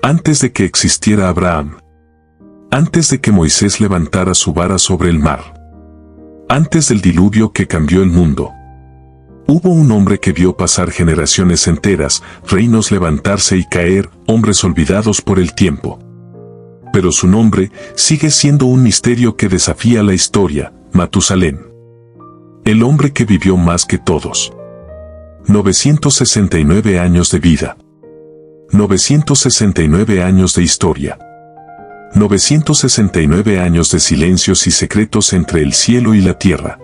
Antes de que existiera Abraham. Antes de que Moisés levantara su vara sobre el mar. Antes del diluvio que cambió el mundo. Hubo un hombre que vio pasar generaciones enteras, reinos levantarse y caer, hombres olvidados por el tiempo. Pero su nombre sigue siendo un misterio que desafía la historia, Matusalén. El hombre que vivió más que todos. 969 años de vida. 969 años de historia. 969 años de silencios y secretos entre el cielo y la tierra.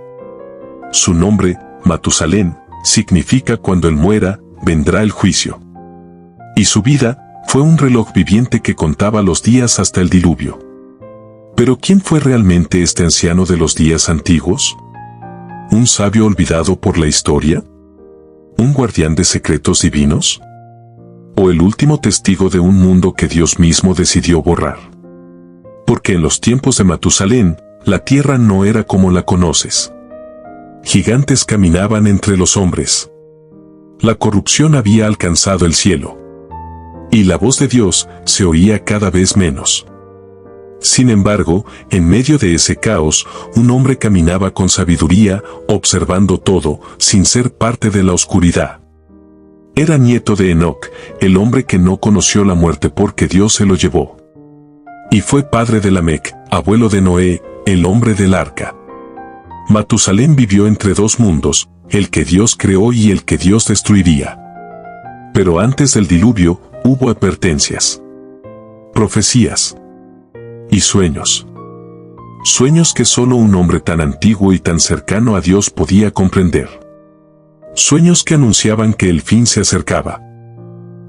Su nombre, Matusalén, significa cuando él muera, vendrá el juicio. Y su vida fue un reloj viviente que contaba los días hasta el diluvio. Pero ¿quién fue realmente este anciano de los días antiguos? ¿Un sabio olvidado por la historia? ¿Un guardián de secretos divinos? ¿O el último testigo de un mundo que Dios mismo decidió borrar? Porque en los tiempos de Matusalén, la tierra no era como la conoces. Gigantes caminaban entre los hombres. La corrupción había alcanzado el cielo. Y la voz de Dios se oía cada vez menos. Sin embargo, en medio de ese caos, un hombre caminaba con sabiduría, observando todo, sin ser parte de la oscuridad. Era nieto de Enoc, el hombre que no conoció la muerte porque Dios se lo llevó. Y fue padre de Lamec, abuelo de Noé, el hombre del arca. Matusalén vivió entre dos mundos, el que Dios creó y el que Dios destruiría. Pero antes del diluvio, hubo advertencias, profecías y sueños. Sueños que solo un hombre tan antiguo y tan cercano a Dios podía comprender. Sueños que anunciaban que el fin se acercaba.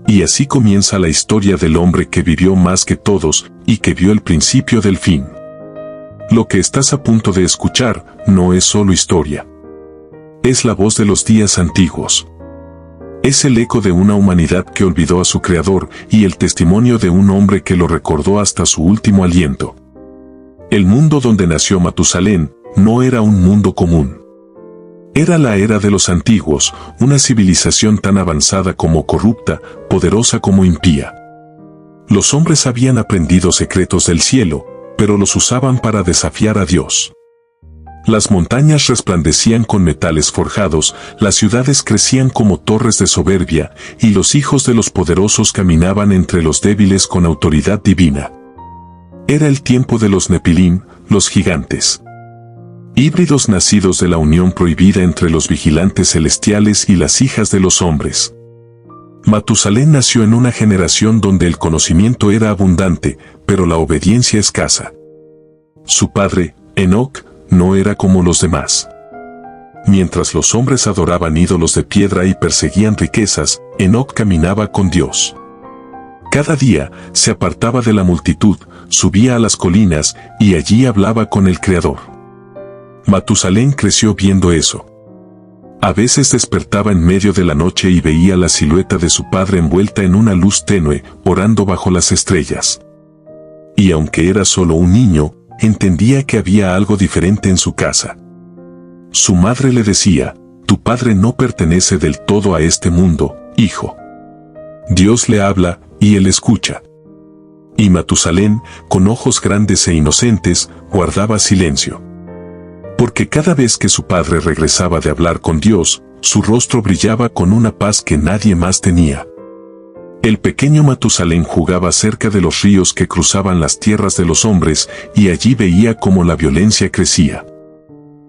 Y así comienza la historia del hombre que vivió más que todos y que vio el principio del fin. Lo que estás a punto de escuchar no es solo historia. Es la voz de los días antiguos. Es el eco de una humanidad que olvidó a su Creador y el testimonio de un hombre que lo recordó hasta su último aliento. El mundo donde nació Matusalén no era un mundo común. Era la era de los antiguos, una civilización tan avanzada como corrupta, poderosa como impía. Los hombres habían aprendido secretos del cielo, pero los usaban para desafiar a Dios. Las montañas resplandecían con metales forjados, las ciudades crecían como torres de soberbia, y los hijos de los poderosos caminaban entre los débiles con autoridad divina. Era el tiempo de los Nepilim, los gigantes. Híbridos nacidos de la unión prohibida entre los vigilantes celestiales y las hijas de los hombres. Matusalén nació en una generación donde el conocimiento era abundante, pero la obediencia escasa. Su padre, Enoc, no era como los demás. Mientras los hombres adoraban ídolos de piedra y perseguían riquezas, Enoc caminaba con Dios. Cada día se apartaba de la multitud, subía a las colinas y allí hablaba con el Creador. Matusalén creció viendo eso. A veces despertaba en medio de la noche y veía la silueta de su padre envuelta en una luz tenue, orando bajo las estrellas. Y aunque era solo un niño, entendía que había algo diferente en su casa. Su madre le decía, tu padre no pertenece del todo a este mundo, hijo. Dios le habla, y él escucha. Y Matusalén, con ojos grandes e inocentes, guardaba silencio. Porque cada vez que su padre regresaba de hablar con Dios, su rostro brillaba con una paz que nadie más tenía. El pequeño Matusalén jugaba cerca de los ríos que cruzaban las tierras de los hombres, y allí veía cómo la violencia crecía.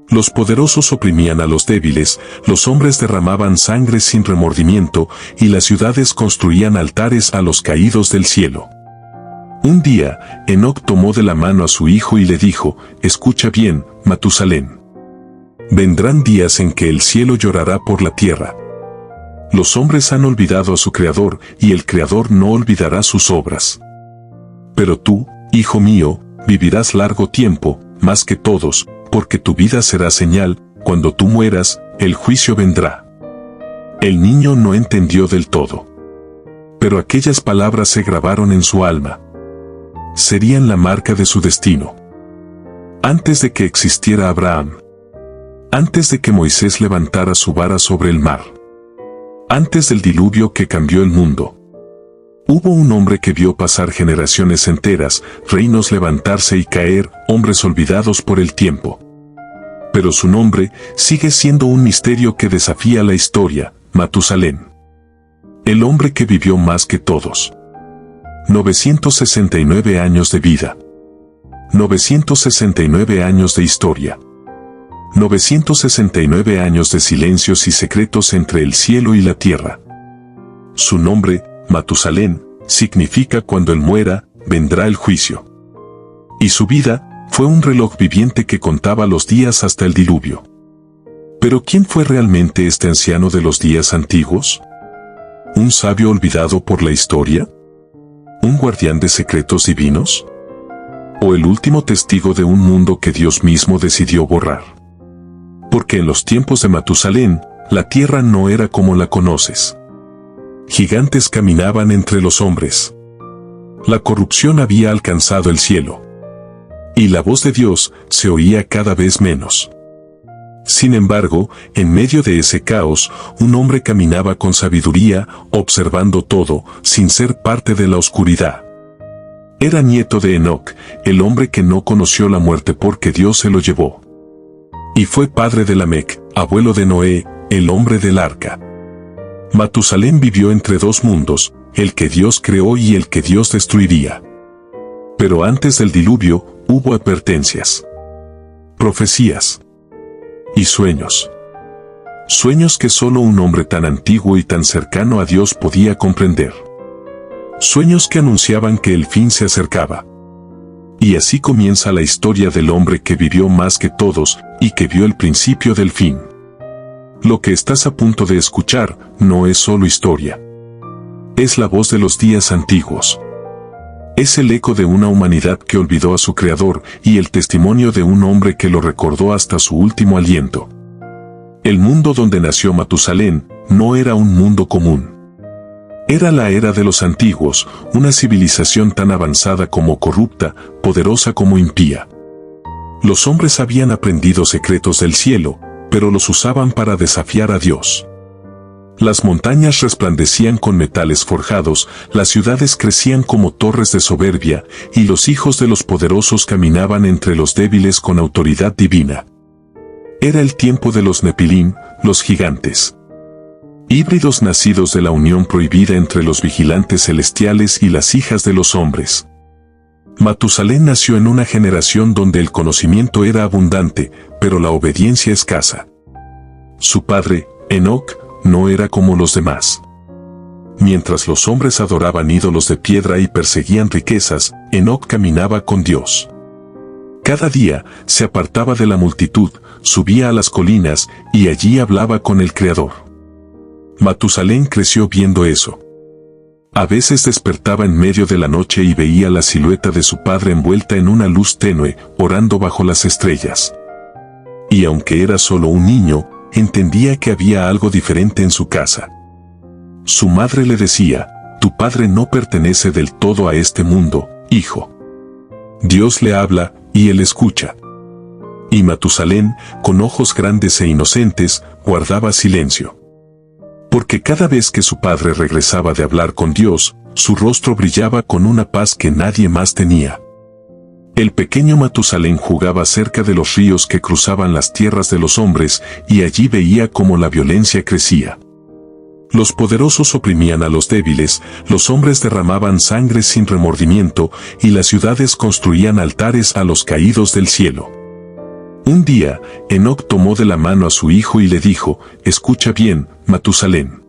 Los poderosos oprimían a los débiles, los hombres derramaban sangre sin remordimiento, y las ciudades construían altares a los caídos del cielo. Un día, Enoc tomó de la mano a su hijo y le dijo, escucha bien, Matusalén. Vendrán días en que el cielo llorará por la tierra. Los hombres han olvidado a su Creador, y el Creador no olvidará sus obras. Pero tú, hijo mío, vivirás largo tiempo, más que todos, porque tu vida será señal, cuando tú mueras, el juicio vendrá. El niño no entendió del todo. Pero aquellas palabras se grabaron en su alma. Serían la marca de su destino. Antes de que existiera Abraham. Antes de que Moisés levantara su vara sobre el mar. Antes del diluvio que cambió el mundo. Hubo un hombre que vio pasar generaciones enteras, reinos levantarse y caer, hombres olvidados por el tiempo. Pero su nombre sigue siendo un misterio que desafía la historia: Matusalén. El hombre que vivió más que todos. 969 años de vida. 969 años de historia. 969 años de silencios y secretos entre el cielo y la tierra. Su nombre, Matusalén, significa cuando él muera, vendrá el juicio. Y su vida fue un reloj viviente que contaba los días hasta el diluvio. ¿Pero quién fue realmente este anciano de los días antiguos? ¿Un sabio olvidado por la historia? ¿Un guardián de secretos divinos? ¿O el último testigo de un mundo que Dios mismo decidió borrar? Porque en los tiempos de Matusalén, la tierra no era como la conoces. Gigantes caminaban entre los hombres. La corrupción había alcanzado el cielo. Y la voz de Dios se oía cada vez menos. Sin embargo, en medio de ese caos, un hombre caminaba con sabiduría, observando todo, sin ser parte de la oscuridad. Era nieto de Enoc, el hombre que no conoció la muerte porque Dios se lo llevó. Y fue padre de Lamec, abuelo de Noé, el hombre del arca. Matusalén vivió entre dos mundos, el que Dios creó y el que Dios destruiría. Pero antes del diluvio, hubo advertencias, profecías y sueños. Sueños que solo un hombre tan antiguo y tan cercano a Dios podía comprender. Sueños que anunciaban que el fin se acercaba. Y así comienza la historia del hombre que vivió más que todos y que vio el principio del fin. Lo que estás a punto de escuchar no es solo historia. Es la voz de los días antiguos. Es el eco de una humanidad que olvidó a su creador y el testimonio de un hombre que lo recordó hasta su último aliento. El mundo donde nació Matusalén no era un mundo común. Era la era de los antiguos, una civilización tan avanzada como corrupta, poderosa como impía. Los hombres habían aprendido secretos del cielo, pero los usaban para desafiar a Dios. Las montañas resplandecían con metales forjados, las ciudades crecían como torres de soberbia, y los hijos de los poderosos caminaban entre los débiles con autoridad divina. Era el tiempo de los Nepilim, los gigantes. Híbridos nacidos de la unión prohibida entre los vigilantes celestiales y las hijas de los hombres. Matusalén nació en una generación donde el conocimiento era abundante, pero la obediencia escasa. Su padre, Enoc, no era como los demás. Mientras los hombres adoraban ídolos de piedra y perseguían riquezas, Enoc caminaba con Dios. Cada día se apartaba de la multitud, subía a las colinas y allí hablaba con el Creador. Matusalén creció viendo eso. A veces despertaba en medio de la noche y veía la silueta de su padre envuelta en una luz tenue, orando bajo las estrellas. Y aunque era solo un niño, entendía que había algo diferente en su casa. Su madre le decía: tu padre no pertenece del todo a este mundo, hijo. Dios le habla, y él escucha. Y Matusalén, con ojos grandes e inocentes, guardaba silencio. Porque cada vez que su padre regresaba de hablar con Dios, su rostro brillaba con una paz que nadie más tenía. El pequeño Matusalén jugaba cerca de los ríos que cruzaban las tierras de los hombres, y allí veía cómo la violencia crecía. Los poderosos oprimían a los débiles, los hombres derramaban sangre sin remordimiento, y las ciudades construían altares a los caídos del cielo. Un día, Enoc tomó de la mano a su hijo y le dijo: escucha bien, Matusalén.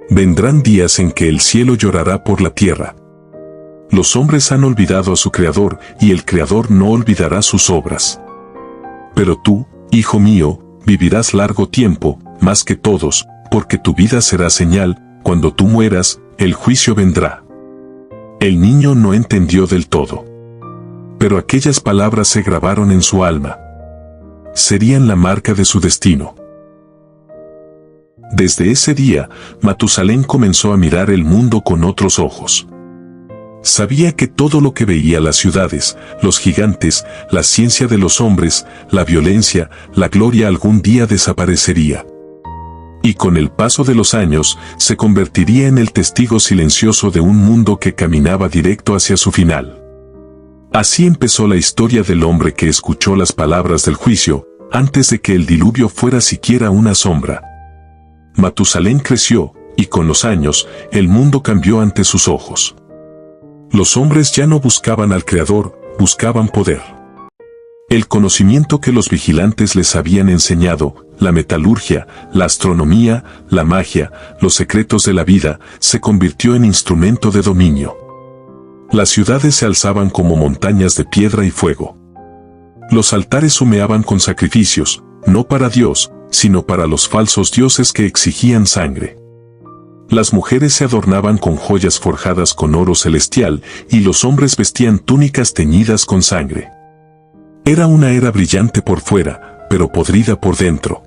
Vendrán días en que el cielo llorará por la tierra. Los hombres han olvidado a su Creador, y el Creador no olvidará sus obras. Pero tú, hijo mío, vivirás largo tiempo, más que todos, porque tu vida será señal: cuando tú mueras, el juicio vendrá. El niño no entendió del todo. Pero aquellas palabras se grabaron en su alma. Serían la marca de su destino. Desde ese día, Matusalén comenzó a mirar el mundo con otros ojos. Sabía que todo lo que veía, las ciudades, los gigantes, la ciencia de los hombres, la violencia, la gloria, algún día desaparecería. Y con el paso de los años, se convertiría en el testigo silencioso de un mundo que caminaba directo hacia su final. Así empezó la historia del hombre que escuchó las palabras del juicio, antes de que el diluvio fuera siquiera una sombra. Matusalén creció, y con los años, el mundo cambió ante sus ojos. Los hombres ya no buscaban al Creador, buscaban poder. El conocimiento que los vigilantes les habían enseñado, la metalurgia, la astronomía, la magia, los secretos de la vida, se convirtió en instrumento de dominio. Las ciudades se alzaban como montañas de piedra y fuego. Los altares humeaban con sacrificios, no para Dios, sino para los falsos dioses que exigían sangre. Las mujeres se adornaban con joyas forjadas con oro celestial, y los hombres vestían túnicas teñidas con sangre. Era una era brillante por fuera, pero podrida por dentro.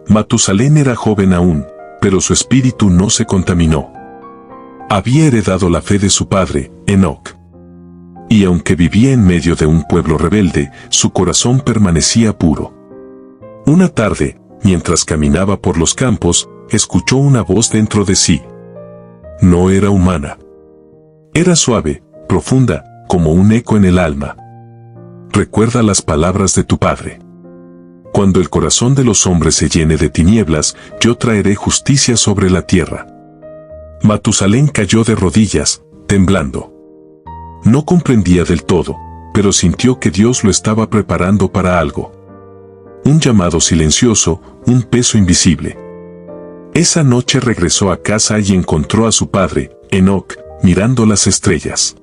Matusalén era joven aún, pero su espíritu no se contaminó. Había heredado la fe de su padre, Enoc. Y aunque vivía en medio de un pueblo rebelde, su corazón permanecía puro. Una tarde, mientras caminaba por los campos, escuchó una voz dentro de sí. No era humana. Era suave, profunda, como un eco en el alma. Recuerda las palabras de tu padre. Cuando el corazón de los hombres se llene de tinieblas, yo traeré justicia sobre la tierra. Matusalén cayó de rodillas, temblando. No comprendía del todo, pero sintió que Dios lo estaba preparando para algo. Un llamado silencioso, un peso invisible. Esa noche regresó a casa y encontró a su padre, Enoc, mirando las estrellas.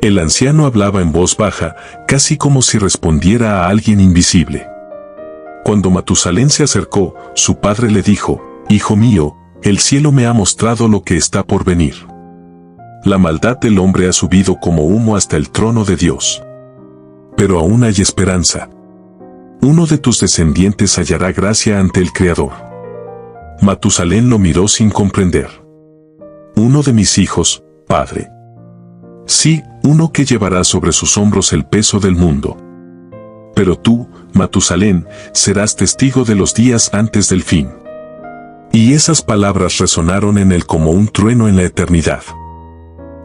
El anciano hablaba en voz baja, casi como si respondiera a alguien invisible. Cuando Matusalén se acercó, su padre le dijo: «Hijo mío, el cielo me ha mostrado lo que está por venir. La maldad del hombre ha subido como humo hasta el trono de Dios. Pero aún hay esperanza. Uno de tus descendientes hallará gracia ante el Creador». Matusalén lo miró sin comprender. «Uno de mis hijos, padre». «Sí, uno que llevará sobre sus hombros el peso del mundo. Pero tú, Matusalén, serás testigo de los días antes del fin». Y esas palabras resonaron en él como un trueno en la eternidad.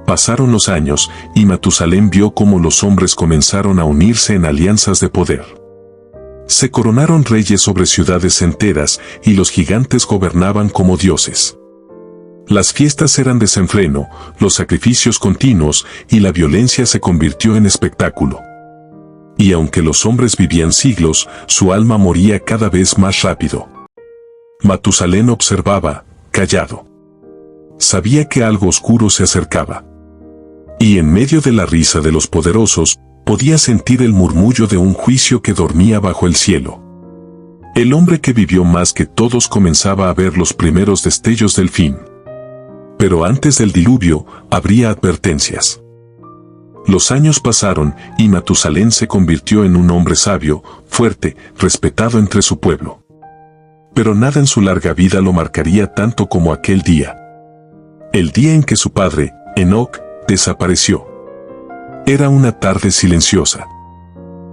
Pasaron los años, y Matusalén vio cómo los hombres comenzaron a unirse en alianzas de poder. Se coronaron reyes sobre ciudades enteras, y los gigantes gobernaban como dioses. Las fiestas eran desenfreno, los sacrificios continuos, y la violencia se convirtió en espectáculo. Y aunque los hombres vivían siglos, su alma moría cada vez más rápido. Matusalén observaba, callado. Sabía que algo oscuro se acercaba. Y en medio de la risa de los poderosos, podía sentir el murmullo de un juicio que dormía bajo el cielo. El hombre que vivió más que todos comenzaba a ver los primeros destellos del fin. Pero antes del diluvio, habría advertencias. Los años pasaron, y Matusalén se convirtió en un hombre sabio, fuerte, respetado entre su pueblo. Pero nada en su larga vida lo marcaría tanto como aquel día. El día en que su padre, Enoc, desapareció. Era una tarde silenciosa.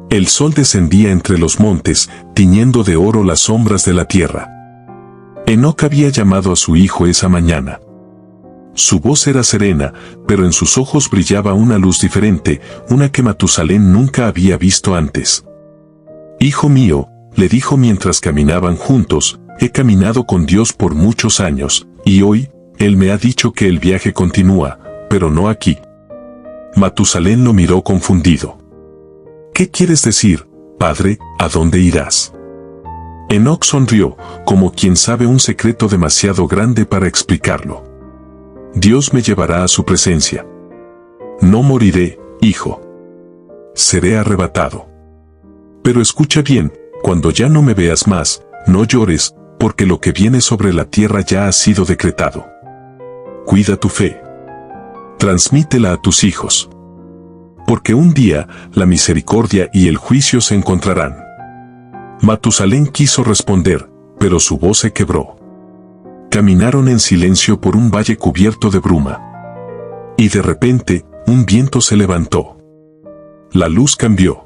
El sol descendía entre los montes, tiñendo de oro las sombras de la tierra. Enoc había llamado a su hijo esa mañana. Su voz era serena, pero en sus ojos brillaba una luz diferente, una que Matusalén nunca había visto antes. «Hijo mío», le dijo mientras caminaban juntos, «he caminado con Dios por muchos años, y hoy, Él me ha dicho que el viaje continúa, pero no aquí». Matusalén lo miró confundido. «¿Qué quieres decir, padre? ¿A dónde irás?» Enoc sonrió, como quien sabe un secreto demasiado grande para explicarlo. «Dios me llevará a su presencia. No moriré, hijo. Seré arrebatado. Pero escucha bien, cuando ya no me veas más, no llores, porque lo que viene sobre la tierra ya ha sido decretado. Cuida tu fe. Transmítela a tus hijos. Porque un día, la misericordia y el juicio se encontrarán». Matusalén quiso responder, pero su voz se quebró. Caminaron en silencio por un valle cubierto de bruma. Y de repente, un viento se levantó. La luz cambió.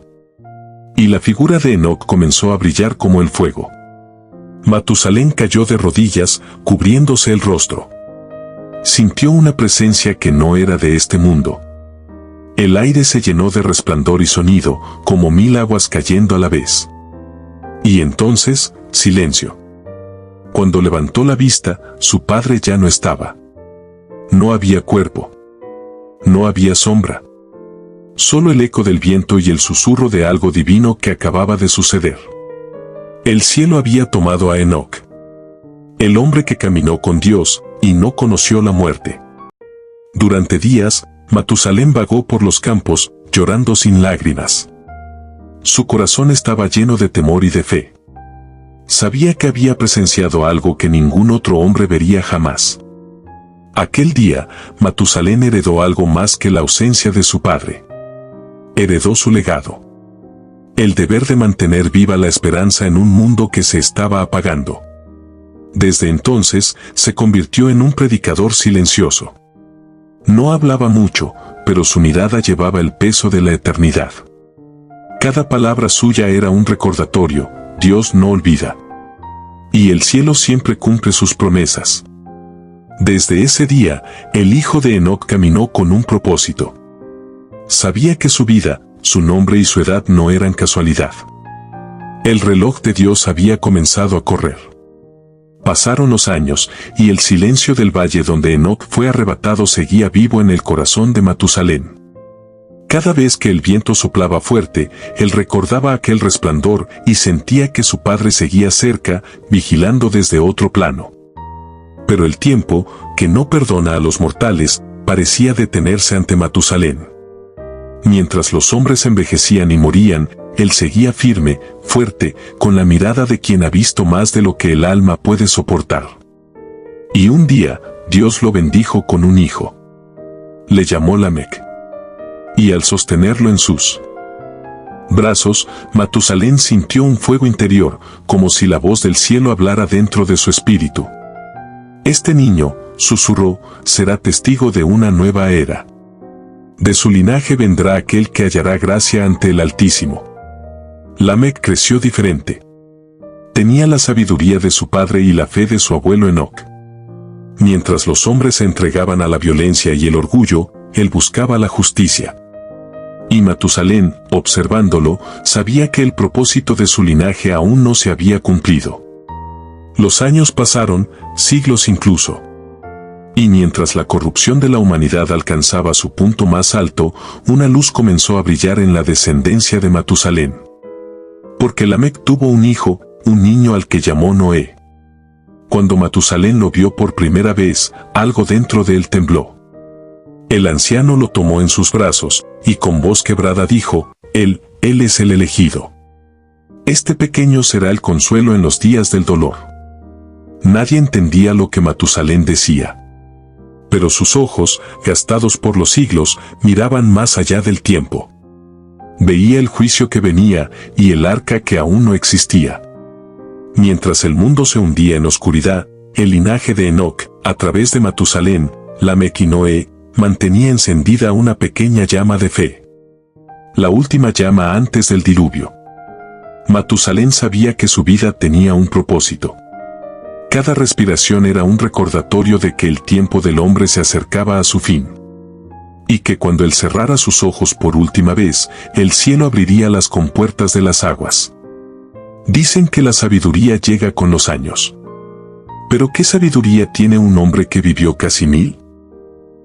Y la figura de Enoc comenzó a brillar como el fuego. Matusalén cayó de rodillas, cubriéndose el rostro. Sintió una presencia que no era de este mundo. El aire se llenó de resplandor y sonido, como 1000 aguas cayendo a la vez. Y entonces, silencio. Cuando levantó la vista, su padre ya no estaba. No había cuerpo. No había sombra. Solo el eco del viento y el susurro de algo divino que acababa de suceder. El cielo había tomado a Enoc, el hombre que caminó con Dios y no conoció la muerte. Durante días, Matusalén vagó por los campos, llorando sin lágrimas. Su corazón estaba lleno de temor y de fe. Sabía que había presenciado algo que ningún otro hombre vería jamás. Aquel día, Matusalén heredó algo más que la ausencia de su padre. Heredó su legado. El deber de mantener viva la esperanza en un mundo que se estaba apagando. Desde entonces, se convirtió en un predicador silencioso. No hablaba mucho, pero su mirada llevaba el peso de la eternidad. Cada palabra suya era un recordatorio: Dios no olvida. Y el cielo siempre cumple sus promesas. Desde ese día, el hijo de Enoc caminó con un propósito. Sabía que su vida, su nombre y su edad no eran casualidad. El reloj de Dios había comenzado a correr. Pasaron los años, y el silencio del valle donde Enoc fue arrebatado seguía vivo en el corazón de Matusalén. Cada vez que el viento soplaba fuerte, él recordaba aquel resplandor y sentía que su padre seguía cerca, vigilando desde otro plano. Pero el tiempo, que no perdona a los mortales, parecía detenerse ante Matusalén. Mientras los hombres envejecían y morían, él seguía firme, fuerte, con la mirada de quien ha visto más de lo que el alma puede soportar. Y un día, Dios lo bendijo con un hijo. Le llamó Lamec. Y al sostenerlo en sus brazos, Matusalén sintió un fuego interior, como si la voz del cielo hablara dentro de su espíritu. Este niño, susurró, será testigo de una nueva era. De su linaje vendrá aquel que hallará gracia ante el Altísimo. Lamec creció diferente. Tenía la sabiduría de su padre y la fe de su abuelo Enoc. Mientras los hombres se entregaban a la violencia y el orgullo, él buscaba la justicia. Y Matusalén, observándolo, sabía que el propósito de su linaje aún no se había cumplido. Los años pasaron, siglos incluso. Y mientras la corrupción de la humanidad alcanzaba su punto más alto, una luz comenzó a brillar en la descendencia de Matusalén. Porque Lamec tuvo un hijo, un niño al que llamó Noé. Cuando Matusalén lo vio por primera vez, algo dentro de él tembló. El anciano lo tomó en sus brazos, y con voz quebrada dijo: Él es el elegido. Este pequeño será el consuelo en los días del dolor. Nadie entendía lo que Matusalén decía. Pero sus ojos, gastados por los siglos, miraban más allá del tiempo. Veía el juicio que venía, y el arca que aún no existía. Mientras el mundo se hundía en oscuridad, el linaje de Enoc, a través de Matusalén, Lamec y Noé, mantenía encendida una pequeña llama de fe. La última llama antes del diluvio. Matusalén sabía que su vida tenía un propósito. Cada respiración era un recordatorio de que el tiempo del hombre se acercaba a su fin. Y que cuando él cerrara sus ojos por última vez, el cielo abriría las compuertas de las aguas. Dicen que la sabiduría llega con los años. ¿Pero qué sabiduría tiene un hombre que vivió casi 1000?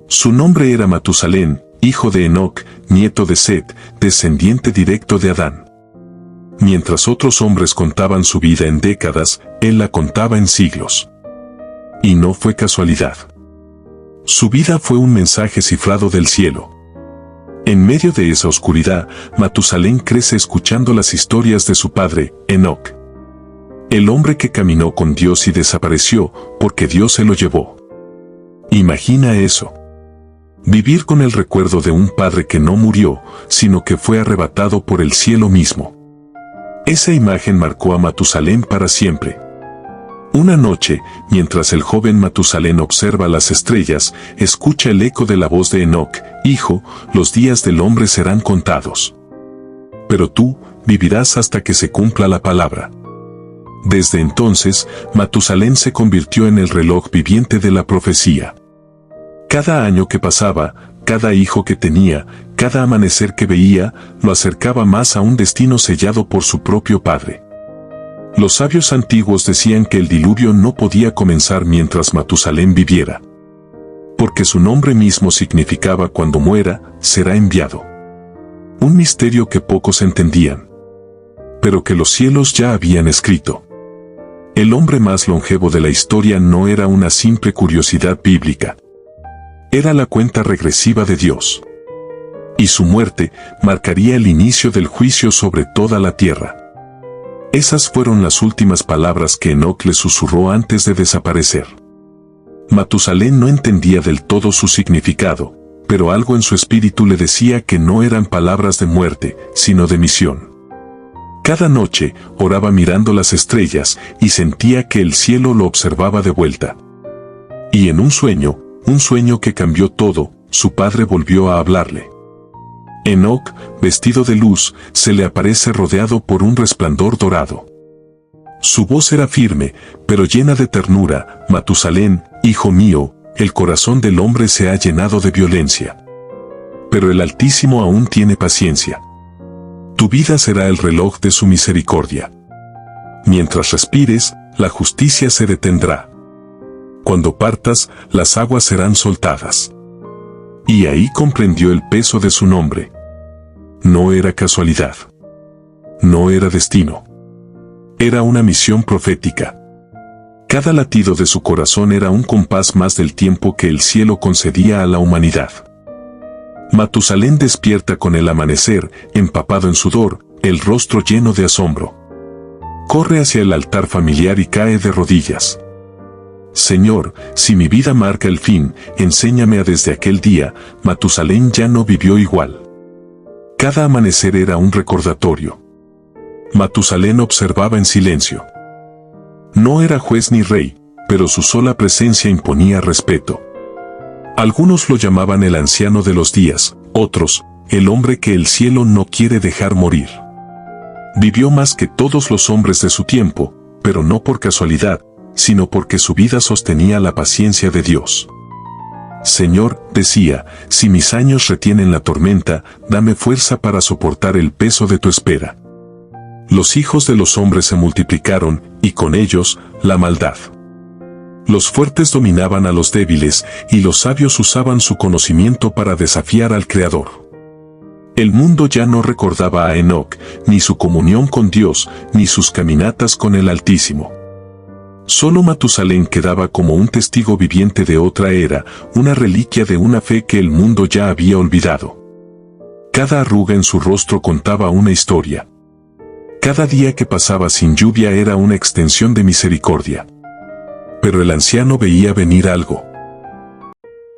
Su nombre era Matusalén, hijo de Enoc, nieto de Set, descendiente directo de Adán. Mientras otros hombres contaban su vida en décadas, él la contaba en siglos. Y no fue casualidad. Su vida fue un mensaje cifrado del cielo. En medio de esa oscuridad, Matusalén crece escuchando las historias de su padre, Enoc. El hombre que caminó con Dios y desapareció, porque Dios se lo llevó. Imagina eso. Vivir con el recuerdo de un padre que no murió, sino que fue arrebatado por el cielo mismo. Esa imagen marcó a Matusalén para siempre. Una noche, mientras el joven Matusalén observa las estrellas, escucha el eco de la voz de Enoc: Hijo, los días del hombre serán contados. Pero tú, vivirás hasta que se cumpla la palabra. Desde entonces, Matusalén se convirtió en el reloj viviente de la profecía. Cada año que pasaba, cada hijo que tenía, cada amanecer que veía, lo acercaba más a un destino sellado por su propio padre. Los sabios antiguos decían que el diluvio no podía comenzar mientras Matusalén viviera, porque su nombre mismo significaba cuando muera, será enviado. Un misterio que pocos entendían, pero que los cielos ya habían escrito. El hombre más longevo de la historia no era una simple curiosidad bíblica. Era la cuenta regresiva de Dios. Y su muerte marcaría el inicio del juicio sobre toda la tierra. Esas fueron las últimas palabras que Enoc le susurró antes de desaparecer. Matusalén no entendía del todo su significado, pero algo en su espíritu le decía que no eran palabras de muerte, sino de misión. Cada noche oraba mirando las estrellas y sentía que el cielo lo observaba de vuelta. Y en un sueño que cambió todo, su padre volvió a hablarle. Enoc, vestido de luz, se le aparece rodeado por un resplandor dorado. Su voz era firme, pero llena de ternura. Matusalén, hijo mío, el corazón del hombre se ha llenado de violencia. Pero el Altísimo aún tiene paciencia. Tu vida será el reloj de su misericordia. Mientras respires, la justicia se detendrá. Cuando partas, las aguas serán soltadas. Y ahí comprendió el peso de su nombre. No era casualidad. No era destino. Era una misión profética. Cada latido de su corazón era un compás más del tiempo que el cielo concedía a la humanidad. Matusalén despierta con el amanecer, empapado en sudor, el rostro lleno de asombro. Corre hacia el altar familiar y cae de rodillas. Señor, si mi vida marca el fin, enséñame a desde aquel día. Matusalén ya no vivió igual. Cada amanecer era un recordatorio. Matusalén observaba en silencio. No era juez ni rey, pero su sola presencia imponía respeto. Algunos lo llamaban el anciano de los días, otros, el hombre que el cielo no quiere dejar morir. Vivió más que todos los hombres de su tiempo, pero no por casualidad, sino porque su vida sostenía la paciencia de Dios. Señor, decía, si mis años retienen la tormenta, dame fuerza para soportar el peso de tu espera. Los hijos de los hombres se multiplicaron, y con ellos, la maldad. Los fuertes dominaban a los débiles, y los sabios usaban su conocimiento para desafiar al Creador. El mundo ya no recordaba a Enoc, ni su comunión con Dios, ni sus caminatas con el Altísimo. Solo Matusalén quedaba como un testigo viviente de otra era, una reliquia de una fe que el mundo ya había olvidado. Cada arruga en su rostro contaba una historia. Cada día que pasaba sin lluvia era una extensión de misericordia. Pero el anciano veía venir algo.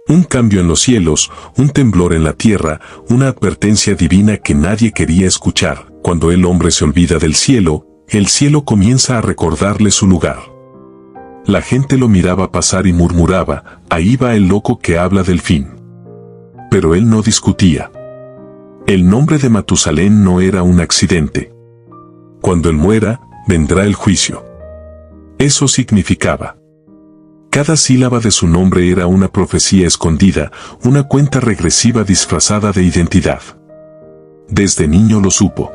Un cambio en los cielos, un temblor en la tierra, una advertencia divina que nadie quería escuchar. Cuando el hombre se olvida del cielo, el cielo comienza a recordarle su lugar. La gente lo miraba pasar y murmuraba, ahí va el loco que habla del fin. Pero él no discutía. El nombre de Matusalén no era un accidente. Cuando él muera, vendrá el juicio. Eso significaba. Cada sílaba de su nombre era una profecía escondida, una cuenta regresiva disfrazada de identidad. Desde niño lo supo.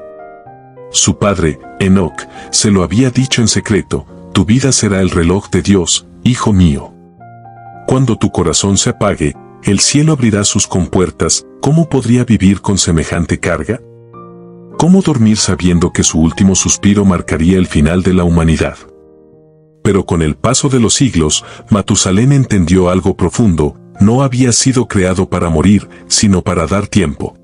Su padre, Enoc, se lo había dicho en secreto, tu vida será el reloj de Dios, hijo mío. Cuando tu corazón se apague, el cielo abrirá sus compuertas. ¿Cómo podría vivir con semejante carga? ¿Cómo dormir sabiendo que su último suspiro marcaría el final de la humanidad? Pero con el paso de los siglos, Matusalén entendió algo profundo, no había sido creado para morir, sino para dar tiempo.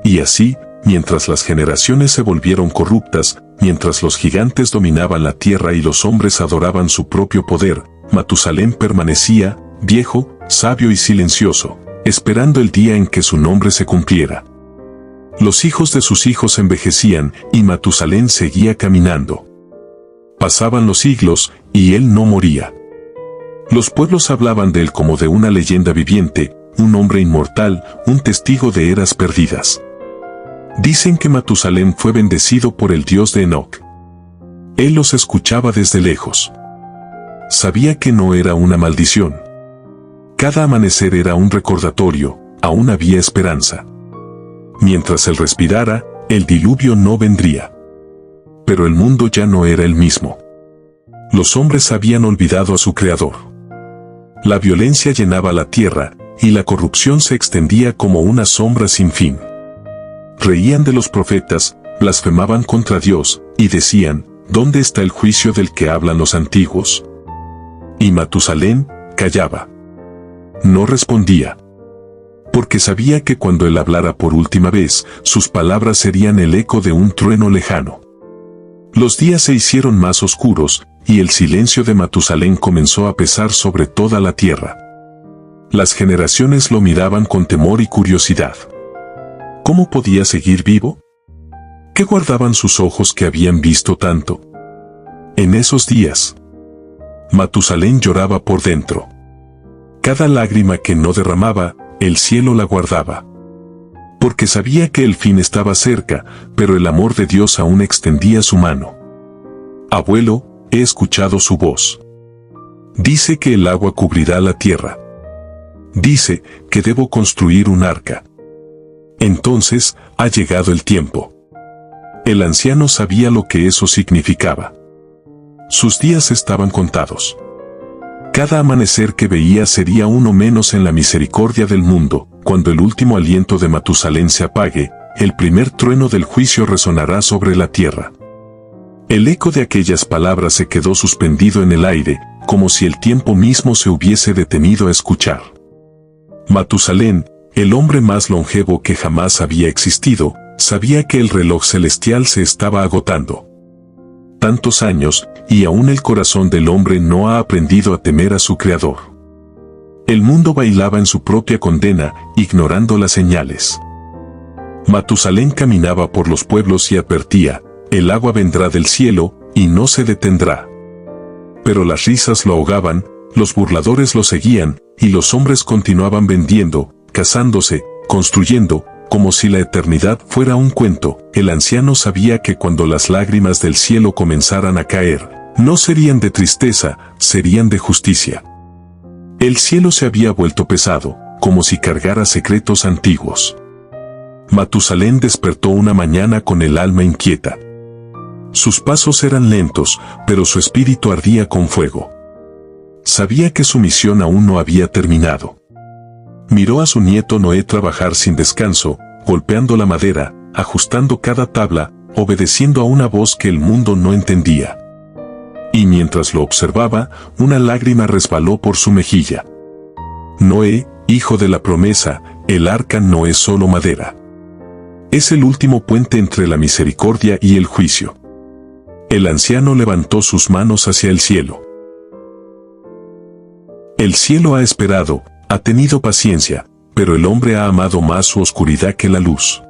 Y así, mientras las generaciones se volvieron corruptas, mientras los gigantes dominaban la tierra y los hombres adoraban su propio poder, Matusalén permanecía, viejo, sabio y silencioso, esperando el día en que su nombre se cumpliera. Los hijos de sus hijos envejecían, y Matusalén seguía caminando. Pasaban los siglos, y él no moría. Los pueblos hablaban de él como de una leyenda viviente, un hombre inmortal, un testigo de eras perdidas. Dicen que Matusalén fue bendecido por el Dios de Enoc. Él los escuchaba desde lejos. Sabía que no era una maldición. Cada amanecer era un recordatorio, aún había esperanza. Mientras él respirara, el diluvio no vendría. Pero el mundo ya no era el mismo. Los hombres habían olvidado a su creador. La violencia llenaba la tierra, y la corrupción se extendía como una sombra sin fin. Reían de los profetas, blasfemaban contra Dios, y decían, ¿dónde está el juicio del que hablan los antiguos? Y Matusalén callaba. No respondía. Porque sabía que cuando él hablara por última vez, sus palabras serían el eco de un trueno lejano. Los días se hicieron más oscuros, y el silencio de Matusalén comenzó a pesar sobre toda la tierra. Las generaciones lo miraban con temor y curiosidad. ¿Cómo podía seguir vivo? ¿Qué guardaban sus ojos que habían visto tanto? En esos días, Matusalén lloraba por dentro. Cada lágrima que no derramaba, el cielo la guardaba. Porque sabía que el fin estaba cerca, pero el amor de Dios aún extendía su mano. Abuelo, he escuchado su voz. Dice que el agua cubrirá la tierra. Dice que debo construir un arca. Entonces, ha llegado el tiempo. El anciano sabía lo que eso significaba. Sus días estaban contados. Cada amanecer que veía sería uno menos en la misericordia del mundo. Cuando el último aliento de Matusalén se apague, el primer trueno del juicio resonará sobre la tierra. El eco de aquellas palabras se quedó suspendido en el aire, como si el tiempo mismo se hubiese detenido a escuchar. Matusalén, el hombre más longevo que jamás había existido, sabía que el reloj celestial se estaba agotando. Tantos años, y aún el corazón del hombre no ha aprendido a temer a su Creador. El mundo bailaba en su propia condena, ignorando las señales. Matusalén caminaba por los pueblos y advertía, el agua vendrá del cielo, y no se detendrá. Pero las risas lo ahogaban, los burladores lo seguían, y los hombres continuaban vendiendo, casándose, construyendo, como si la eternidad fuera un cuento. El anciano sabía que cuando las lágrimas del cielo comenzaran a caer, no serían de tristeza, serían de justicia. El cielo se había vuelto pesado, como si cargara secretos antiguos. Matusalén despertó una mañana con el alma inquieta. Sus pasos eran lentos, pero su espíritu ardía con fuego. Sabía que su misión aún no había terminado. Miró a su nieto Noé trabajar sin descanso, golpeando la madera, ajustando cada tabla, obedeciendo a una voz que el mundo no entendía. Y mientras lo observaba, una lágrima resbaló por su mejilla. Noé, hijo de la promesa, el arca no es solo madera. Es el último puente entre la misericordia y el juicio. El anciano levantó sus manos hacia el cielo. El cielo ha esperado, ha tenido paciencia, pero el hombre ha amado más su oscuridad que la luz.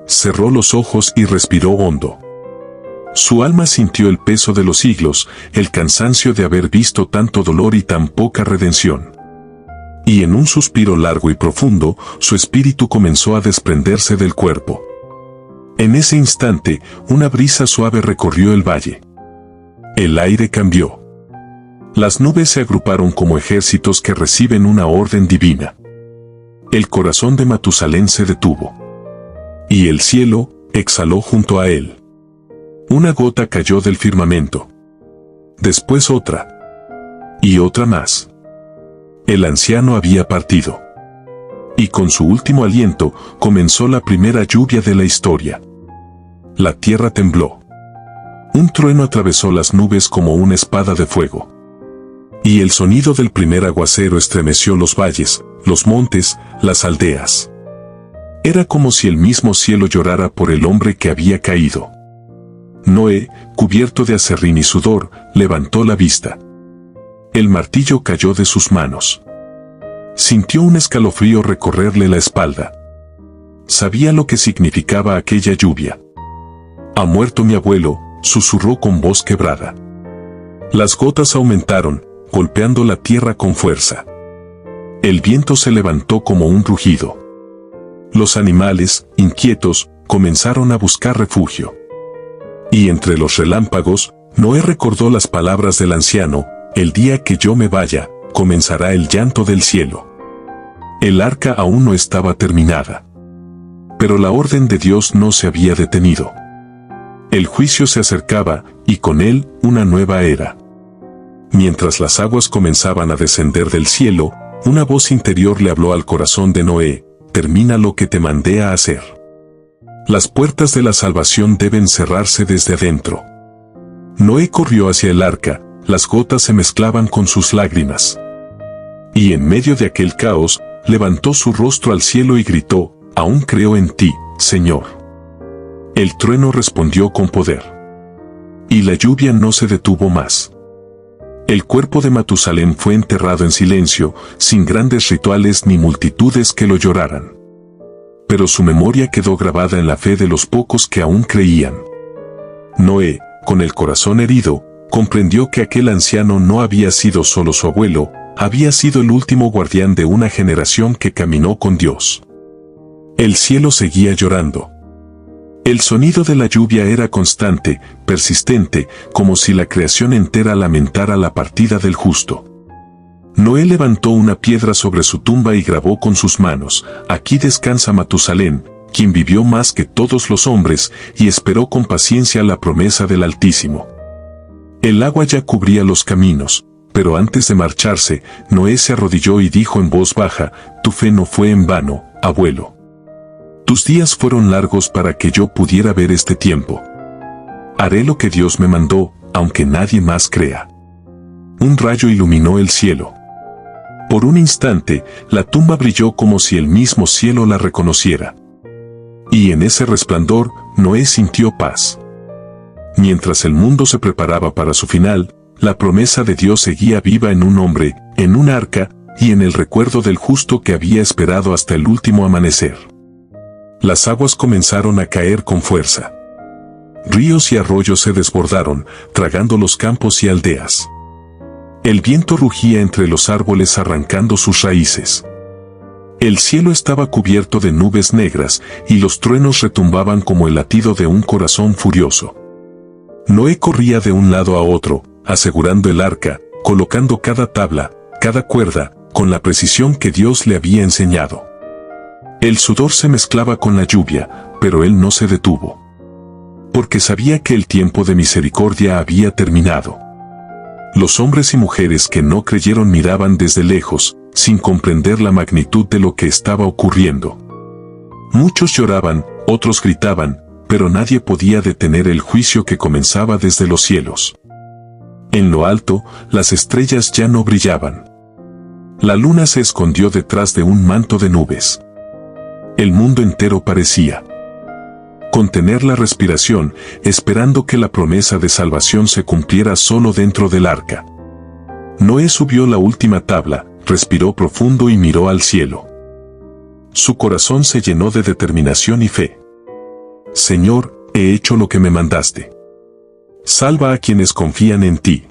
Cerró los ojos y respiró hondo. Su alma sintió el peso de los siglos, el cansancio de haber visto tanto dolor y tan poca redención. Y en un suspiro largo y profundo, su espíritu comenzó a desprenderse del cuerpo. En ese instante, una brisa suave recorrió el valle. El aire cambió. Las nubes se agruparon como ejércitos que reciben una orden divina. El corazón de Matusalén se detuvo. Y el cielo exhaló junto a él. Una gota cayó del firmamento. Después otra. Y otra más. El anciano había partido. Y con su último aliento, comenzó la primera lluvia de la historia. La tierra tembló. Un trueno atravesó las nubes como una espada de fuego. Y el sonido del primer aguacero estremeció los valles, los montes, las aldeas. Era como si el mismo cielo llorara por el hombre que había caído. Noé, cubierto de aserrín y sudor, levantó la vista. El martillo cayó de sus manos. Sintió un escalofrío recorrerle la espalda. Sabía lo que significaba aquella lluvia. «Ha muerto mi abuelo», susurró con voz quebrada. Las gotas aumentaron, golpeando la tierra con fuerza. El viento se levantó como un rugido. Los animales, inquietos, comenzaron a buscar refugio. Y entre los relámpagos, Noé recordó las palabras del anciano: el día que yo me vaya, comenzará el llanto del cielo. El arca aún no estaba terminada. Pero la orden de Dios no se había detenido. El juicio se acercaba, y con él, una nueva era. Mientras las aguas comenzaban a descender del cielo, una voz interior le habló al corazón de Noé: termina lo que te mandé a hacer. Las puertas de la salvación deben cerrarse desde adentro. Noé corrió hacia el arca, las gotas se mezclaban con sus lágrimas. Y en medio de aquel caos, levantó su rostro al cielo y gritó: aún creo en ti, Señor. El trueno respondió con poder. Y la lluvia no se detuvo más. El cuerpo de Matusalén fue enterrado en silencio, sin grandes rituales ni multitudes que lo lloraran. Pero su memoria quedó grabada en la fe de los pocos que aún creían. Noé, con el corazón herido, comprendió que aquel anciano no había sido solo su abuelo, había sido el último guardián de una generación que caminó con Dios. El cielo seguía llorando. El sonido de la lluvia era constante, persistente, como si la creación entera lamentara la partida del justo. Noé levantó una piedra sobre su tumba y grabó con sus manos: aquí descansa Matusalén, quien vivió más que todos los hombres, y esperó con paciencia la promesa del Altísimo. El agua ya cubría los caminos, pero antes de marcharse, Noé se arrodilló y dijo en voz baja: tu fe no fue en vano, abuelo. Tus días fueron largos para que yo pudiera ver este tiempo. Haré lo que Dios me mandó, aunque nadie más crea. Un rayo iluminó el cielo. Por un instante, la tumba brilló como si el mismo cielo la reconociera. Y en ese resplandor, Noé sintió paz. Mientras el mundo se preparaba para su final, la promesa de Dios seguía viva en un hombre, en un arca, y en el recuerdo del justo que había esperado hasta el último amanecer. Las aguas comenzaron a caer con fuerza. Ríos y arroyos se desbordaron, tragando los campos y aldeas. El viento rugía entre los árboles arrancando sus raíces. El cielo estaba cubierto de nubes negras, y los truenos retumbaban como el latido de un corazón furioso. Noé corría de un lado a otro, asegurando el arca, colocando cada tabla, cada cuerda, con la precisión que Dios le había enseñado. El sudor se mezclaba con la lluvia, pero él no se detuvo. Porque sabía que el tiempo de misericordia había terminado. Los hombres y mujeres que no creyeron miraban desde lejos, sin comprender la magnitud de lo que estaba ocurriendo. Muchos lloraban, otros gritaban, pero nadie podía detener el juicio que comenzaba desde los cielos. En lo alto, las estrellas ya no brillaban. La luna se escondió detrás de un manto de nubes. El mundo entero parecía contener la respiración, esperando que la promesa de salvación se cumpliera solo dentro del arca. Noé subió la última tabla, respiró profundo y miró al cielo. Su corazón se llenó de determinación y fe. Señor, he hecho lo que me mandaste. Salva a quienes confían en ti.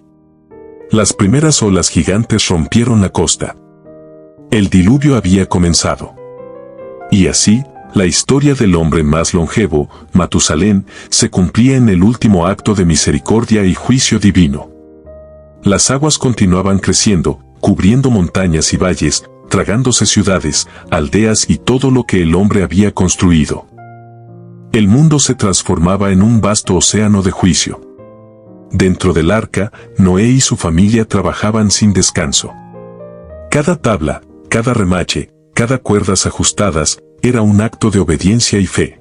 Las primeras olas gigantes rompieron la costa. El diluvio había comenzado. Y así, la historia del hombre más longevo, Matusalén, se cumplía en el último acto de misericordia y juicio divino. Las aguas continuaban creciendo, cubriendo montañas y valles, tragándose ciudades, aldeas y todo lo que el hombre había construido. El mundo se transformaba en un vasto océano de juicio. Dentro del arca, Noé y su familia trabajaban sin descanso. Cada tabla, cada remache, cada cuerdas ajustadas, era un acto de obediencia y fe.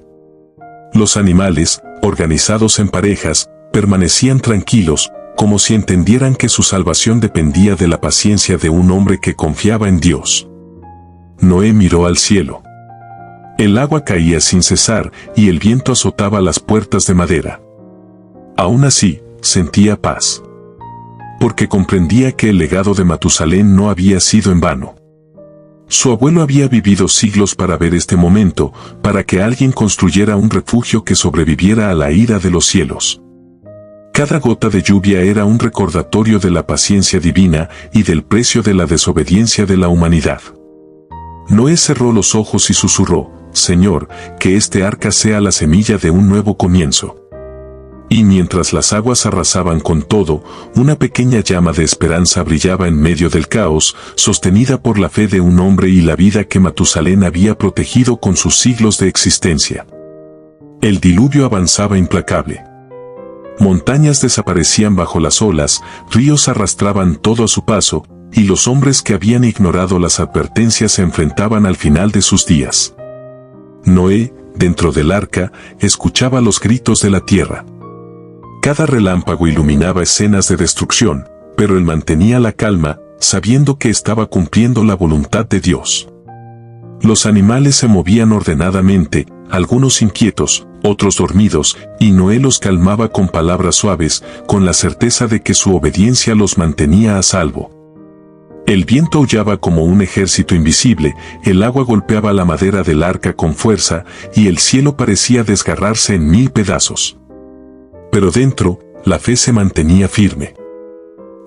Los animales, organizados en parejas, permanecían tranquilos, como si entendieran que su salvación dependía de la paciencia de un hombre que confiaba en Dios. Noé miró al cielo. El agua caía sin cesar y el viento azotaba las puertas de madera. Aún así, sentía paz. Porque comprendía que el legado de Matusalén no había sido en vano. Su abuelo había vivido siglos para ver este momento, para que alguien construyera un refugio que sobreviviera a la ira de los cielos. Cada gota de lluvia era un recordatorio de la paciencia divina y del precio de la desobediencia de la humanidad. Noé cerró los ojos y susurró: Señor, que este arca sea la semilla de un nuevo comienzo. Y mientras las aguas arrasaban con todo, una pequeña llama de esperanza brillaba en medio del caos, sostenida por la fe de un hombre y la vida que Matusalén había protegido con sus siglos de existencia. El diluvio avanzaba implacable. Montañas desaparecían bajo las olas, ríos arrastraban todo a su paso, y los hombres que habían ignorado las advertencias se enfrentaban al final de sus días. Noé, dentro del arca, escuchaba los gritos de la tierra. Cada relámpago iluminaba escenas de destrucción, pero él mantenía la calma, sabiendo que estaba cumpliendo la voluntad de Dios. Los animales se movían ordenadamente, algunos inquietos, otros dormidos, y Noé los calmaba con palabras suaves, con la certeza de que su obediencia los mantenía a salvo. El viento aullaba como un ejército invisible, el agua golpeaba la madera del arca con fuerza, y el cielo parecía desgarrarse en 1000 pedazos. Pero dentro, la fe se mantenía firme.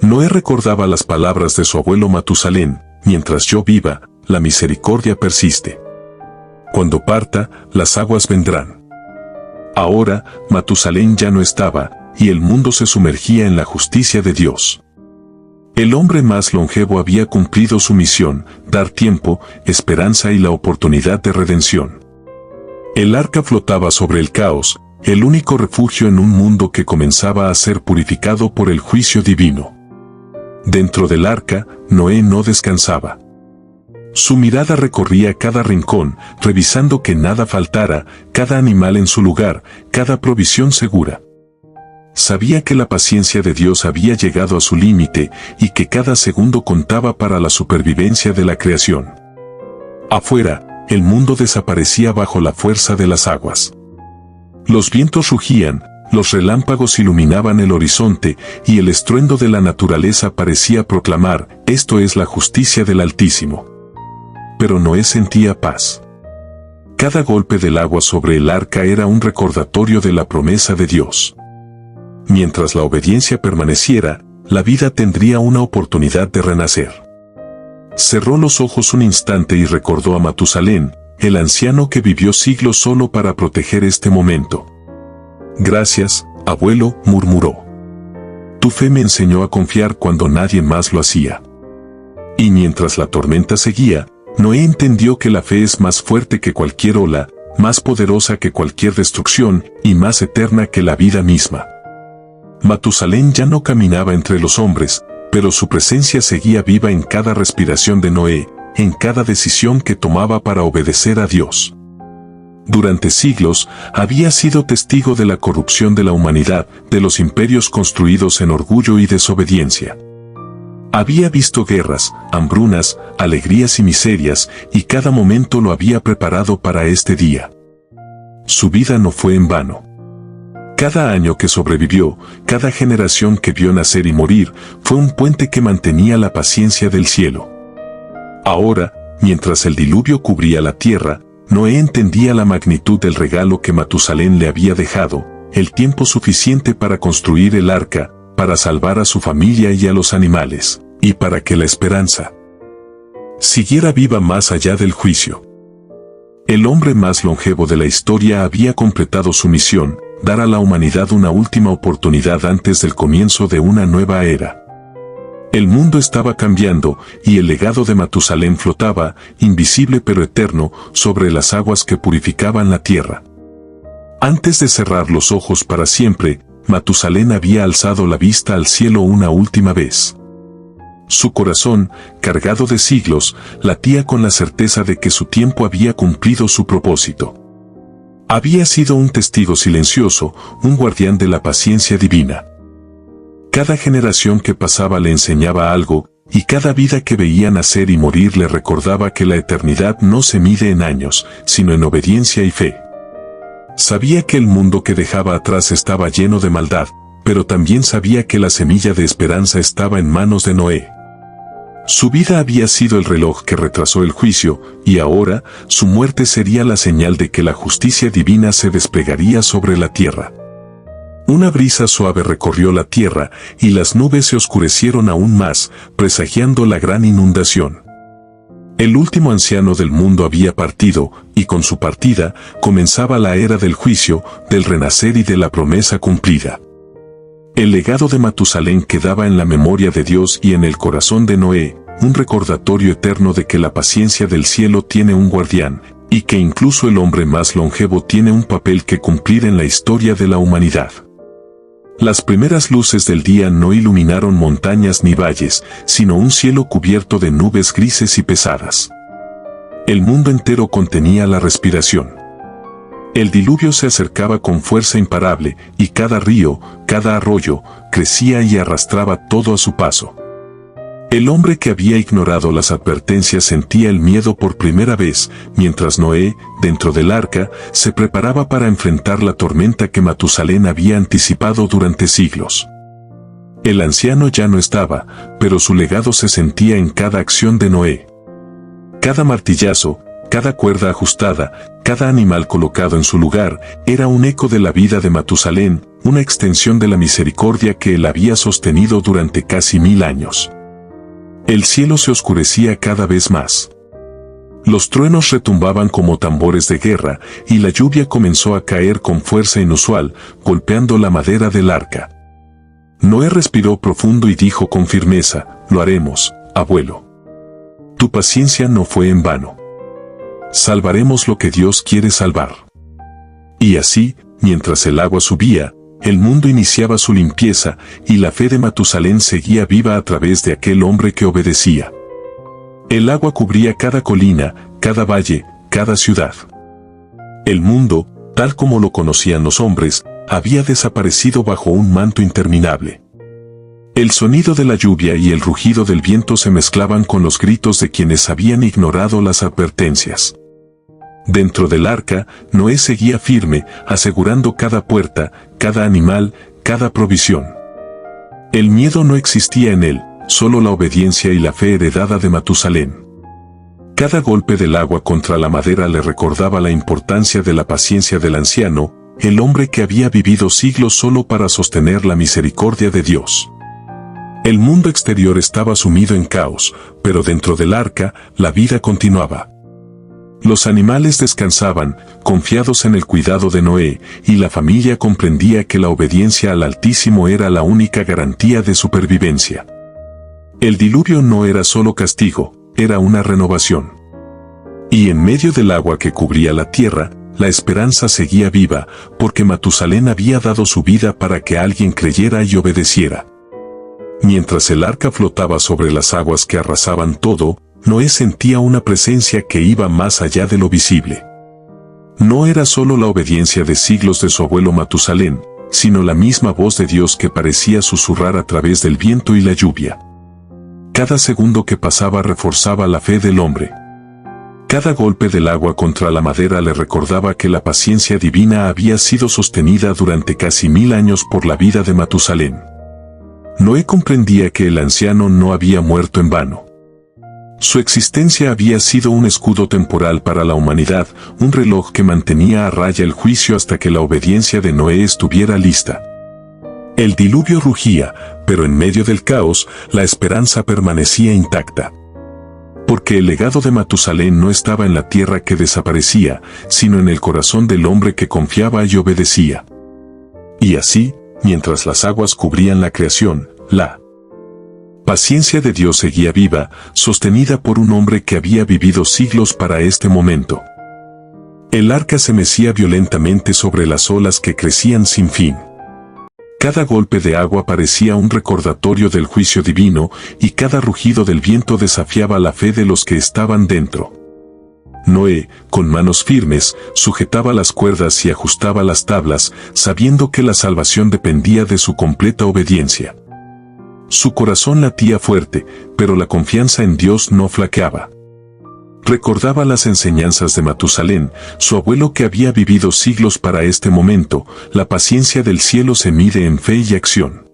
Noé recordaba las palabras de su abuelo Matusalén: mientras yo viva, la misericordia persiste. Cuando parta, las aguas vendrán. Ahora, Matusalén ya no estaba, y el mundo se sumergía en la justicia de Dios. El hombre más longevo había cumplido su misión: dar tiempo, esperanza y la oportunidad de redención. El arca flotaba sobre el caos, el único refugio en un mundo que comenzaba a ser purificado por el juicio divino. Dentro del arca, Noé no descansaba. Su mirada recorría cada rincón, revisando que nada faltara, cada animal en su lugar, cada provisión segura. Sabía que la paciencia de Dios había llegado a su límite y que cada segundo contaba para la supervivencia de la creación. Afuera, el mundo desaparecía bajo la fuerza de las aguas. Los vientos rugían, los relámpagos iluminaban el horizonte y el estruendo de la naturaleza parecía proclamar: esto es la justicia del Altísimo. Pero Noé sentía paz. Cada golpe del agua sobre el arca era un recordatorio de la promesa de Dios. Mientras la obediencia permaneciera, la vida tendría una oportunidad de renacer. Cerró los ojos un instante y recordó a Matusalén, el anciano que vivió siglos solo para proteger este momento. Gracias, abuelo, murmuró. Tu fe me enseñó a confiar cuando nadie más lo hacía. Y mientras la tormenta seguía, Noé entendió que la fe es más fuerte que cualquier ola, más poderosa que cualquier destrucción y más eterna que la vida misma. Matusalén ya no caminaba entre los hombres, pero su presencia seguía viva en cada respiración de Noé, en cada decisión que tomaba para obedecer a Dios. Durante siglos, había sido testigo de la corrupción de la humanidad, de los imperios construidos en orgullo y desobediencia. Había visto guerras, hambrunas, alegrías y miserias, y cada momento lo había preparado para este día. Su vida no fue en vano. Cada año que sobrevivió, cada generación que vio nacer y morir, fue un puente que mantenía la paciencia del cielo. Ahora, mientras el diluvio cubría la tierra, Noé entendía la magnitud del regalo que Matusalén le había dejado, el tiempo suficiente para construir el arca, para salvar a su familia y a los animales, y para que la esperanza siguiera viva más allá del juicio. El hombre más longevo de la historia había completado su misión: dar a la humanidad una última oportunidad antes del comienzo de una nueva era. El mundo estaba cambiando, y el legado de Matusalén flotaba, invisible pero eterno, sobre las aguas que purificaban la tierra. Antes de cerrar los ojos para siempre, Matusalén había alzado la vista al cielo una última vez. Su corazón, cargado de siglos, latía con la certeza de que su tiempo había cumplido su propósito. Había sido un testigo silencioso, un guardián de la paciencia divina. Cada generación que pasaba le enseñaba algo, y cada vida que veía nacer y morir le recordaba que la eternidad no se mide en años, sino en obediencia y fe. Sabía que el mundo que dejaba atrás estaba lleno de maldad, pero también sabía que la semilla de esperanza estaba en manos de Noé. Su vida había sido el reloj que retrasó el juicio, y ahora, su muerte sería la señal de que la justicia divina se desplegaría sobre la tierra. Una brisa suave recorrió la tierra, y las nubes se oscurecieron aún más, presagiando la gran inundación. El último anciano del mundo había partido, y con su partida, comenzaba la era del juicio, del renacer y de la promesa cumplida. El legado de Matusalén quedaba en la memoria de Dios y en el corazón de Noé, un recordatorio eterno de que la paciencia del cielo tiene un guardián, y que incluso el hombre más longevo tiene un papel que cumplir en la historia de la humanidad. Las primeras luces del día no iluminaron montañas ni valles, sino un cielo cubierto de nubes grises y pesadas. El mundo entero contenía la respiración. El diluvio se acercaba con fuerza imparable, y cada río, cada arroyo, crecía y arrastraba todo a su paso. El hombre que había ignorado las advertencias sentía el miedo por primera vez, mientras Noé, dentro del arca, se preparaba para enfrentar la tormenta que Matusalén había anticipado durante siglos. El anciano ya no estaba, pero su legado se sentía en cada acción de Noé. Cada martillazo, cada cuerda ajustada, cada animal colocado en su lugar, era un eco de la vida de Matusalén, una extensión de la misericordia que él había sostenido durante casi 1000 años. El cielo se oscurecía cada vez más. Los truenos retumbaban como tambores de guerra, y la lluvia comenzó a caer con fuerza inusual, golpeando la madera del arca. Noé respiró profundo y dijo con firmeza: «Lo haremos, abuelo. Tu paciencia no fue en vano. Salvaremos lo que Dios quiere salvar». Y así, mientras el agua subía, el mundo iniciaba su limpieza, y la fe de Matusalén seguía viva a través de aquel hombre que obedecía. El agua cubría cada colina, cada valle, cada ciudad. El mundo, tal como lo conocían los hombres, había desaparecido bajo un manto interminable. El sonido de la lluvia y el rugido del viento se mezclaban con los gritos de quienes habían ignorado las advertencias. Dentro del arca, Noé seguía firme, asegurando cada puerta, cada animal, cada provisión. El miedo no existía en él, solo la obediencia y la fe heredada de Matusalén. Cada golpe del agua contra la madera le recordaba la importancia de la paciencia del anciano, el hombre que había vivido siglos solo para sostener la misericordia de Dios. El mundo exterior estaba sumido en caos, pero dentro del arca, la vida continuaba. Los animales descansaban, confiados en el cuidado de Noé, y la familia comprendía que la obediencia al Altísimo era la única garantía de supervivencia. El diluvio no era solo castigo, era una renovación. Y en medio del agua que cubría la tierra, la esperanza seguía viva, porque Matusalén había dado su vida para que alguien creyera y obedeciera. Mientras el arca flotaba sobre las aguas que arrasaban todo, Noé sentía una presencia que iba más allá de lo visible. No era solo la obediencia de siglos de su abuelo Matusalén, sino la misma voz de Dios que parecía susurrar a través del viento y la lluvia. Cada segundo que pasaba reforzaba la fe del hombre. Cada golpe del agua contra la madera le recordaba que la paciencia divina había sido sostenida durante casi 1000 años por la vida de Matusalén. Noé comprendía que el anciano no había muerto en vano. Su existencia había sido un escudo temporal para la humanidad, un reloj que mantenía a raya el juicio hasta que la obediencia de Noé estuviera lista. El diluvio rugía, pero en medio del caos, la esperanza permanecía intacta. Porque el legado de Matusalén no estaba en la tierra que desaparecía, sino en el corazón del hombre que confiaba y obedecía. Y así, mientras las aguas cubrían la creación, la paciencia de Dios seguía viva, sostenida por un hombre que había vivido siglos para este momento. El arca se mecía violentamente sobre las olas que crecían sin fin. Cada golpe de agua parecía un recordatorio del juicio divino, y cada rugido del viento desafiaba la fe de los que estaban dentro. Noé, con manos firmes, sujetaba las cuerdas y ajustaba las tablas, sabiendo que la salvación dependía de su completa obediencia. Su corazón latía fuerte, pero la confianza en Dios no flaqueaba. Recordaba las enseñanzas de Matusalén, su abuelo que había vivido siglos para este momento. La paciencia del cielo se mide en fe y acción.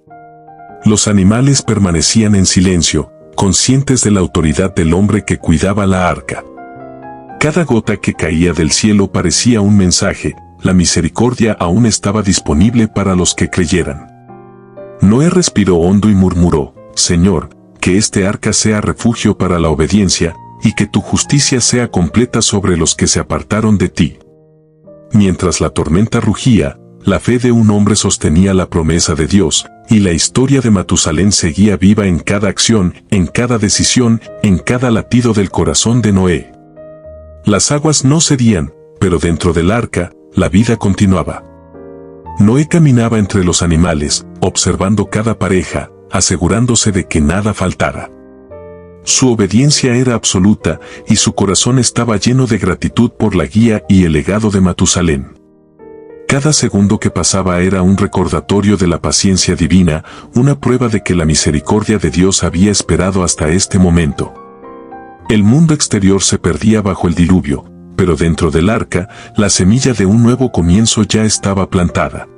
Los animales permanecían en silencio, conscientes de la autoridad del hombre que cuidaba la arca. Cada gota que caía del cielo parecía un mensaje, la misericordia aún estaba disponible para los que creyeran. Noé respiró hondo y murmuró: «Señor, que este arca sea refugio para la obediencia, y que tu justicia sea completa sobre los que se apartaron de ti. Mientras la tormenta rugía, la fe de un hombre sostenía la promesa de Dios, y la historia de Matusalén seguía viva en cada acción, en cada decisión, en cada latido del corazón de Noé. Las aguas no cedían, pero dentro del arca, la vida continuaba. Noé caminaba entre los animales, observando cada pareja, asegurándose de que nada faltara. Su obediencia era absoluta, y su corazón estaba lleno de gratitud por la guía y el legado de Matusalén. Cada segundo que pasaba era un recordatorio de la paciencia divina, una prueba de que la misericordia de Dios había esperado hasta este momento. El mundo exterior se perdía bajo el diluvio, pero dentro del arca, la semilla de un nuevo comienzo ya estaba plantada.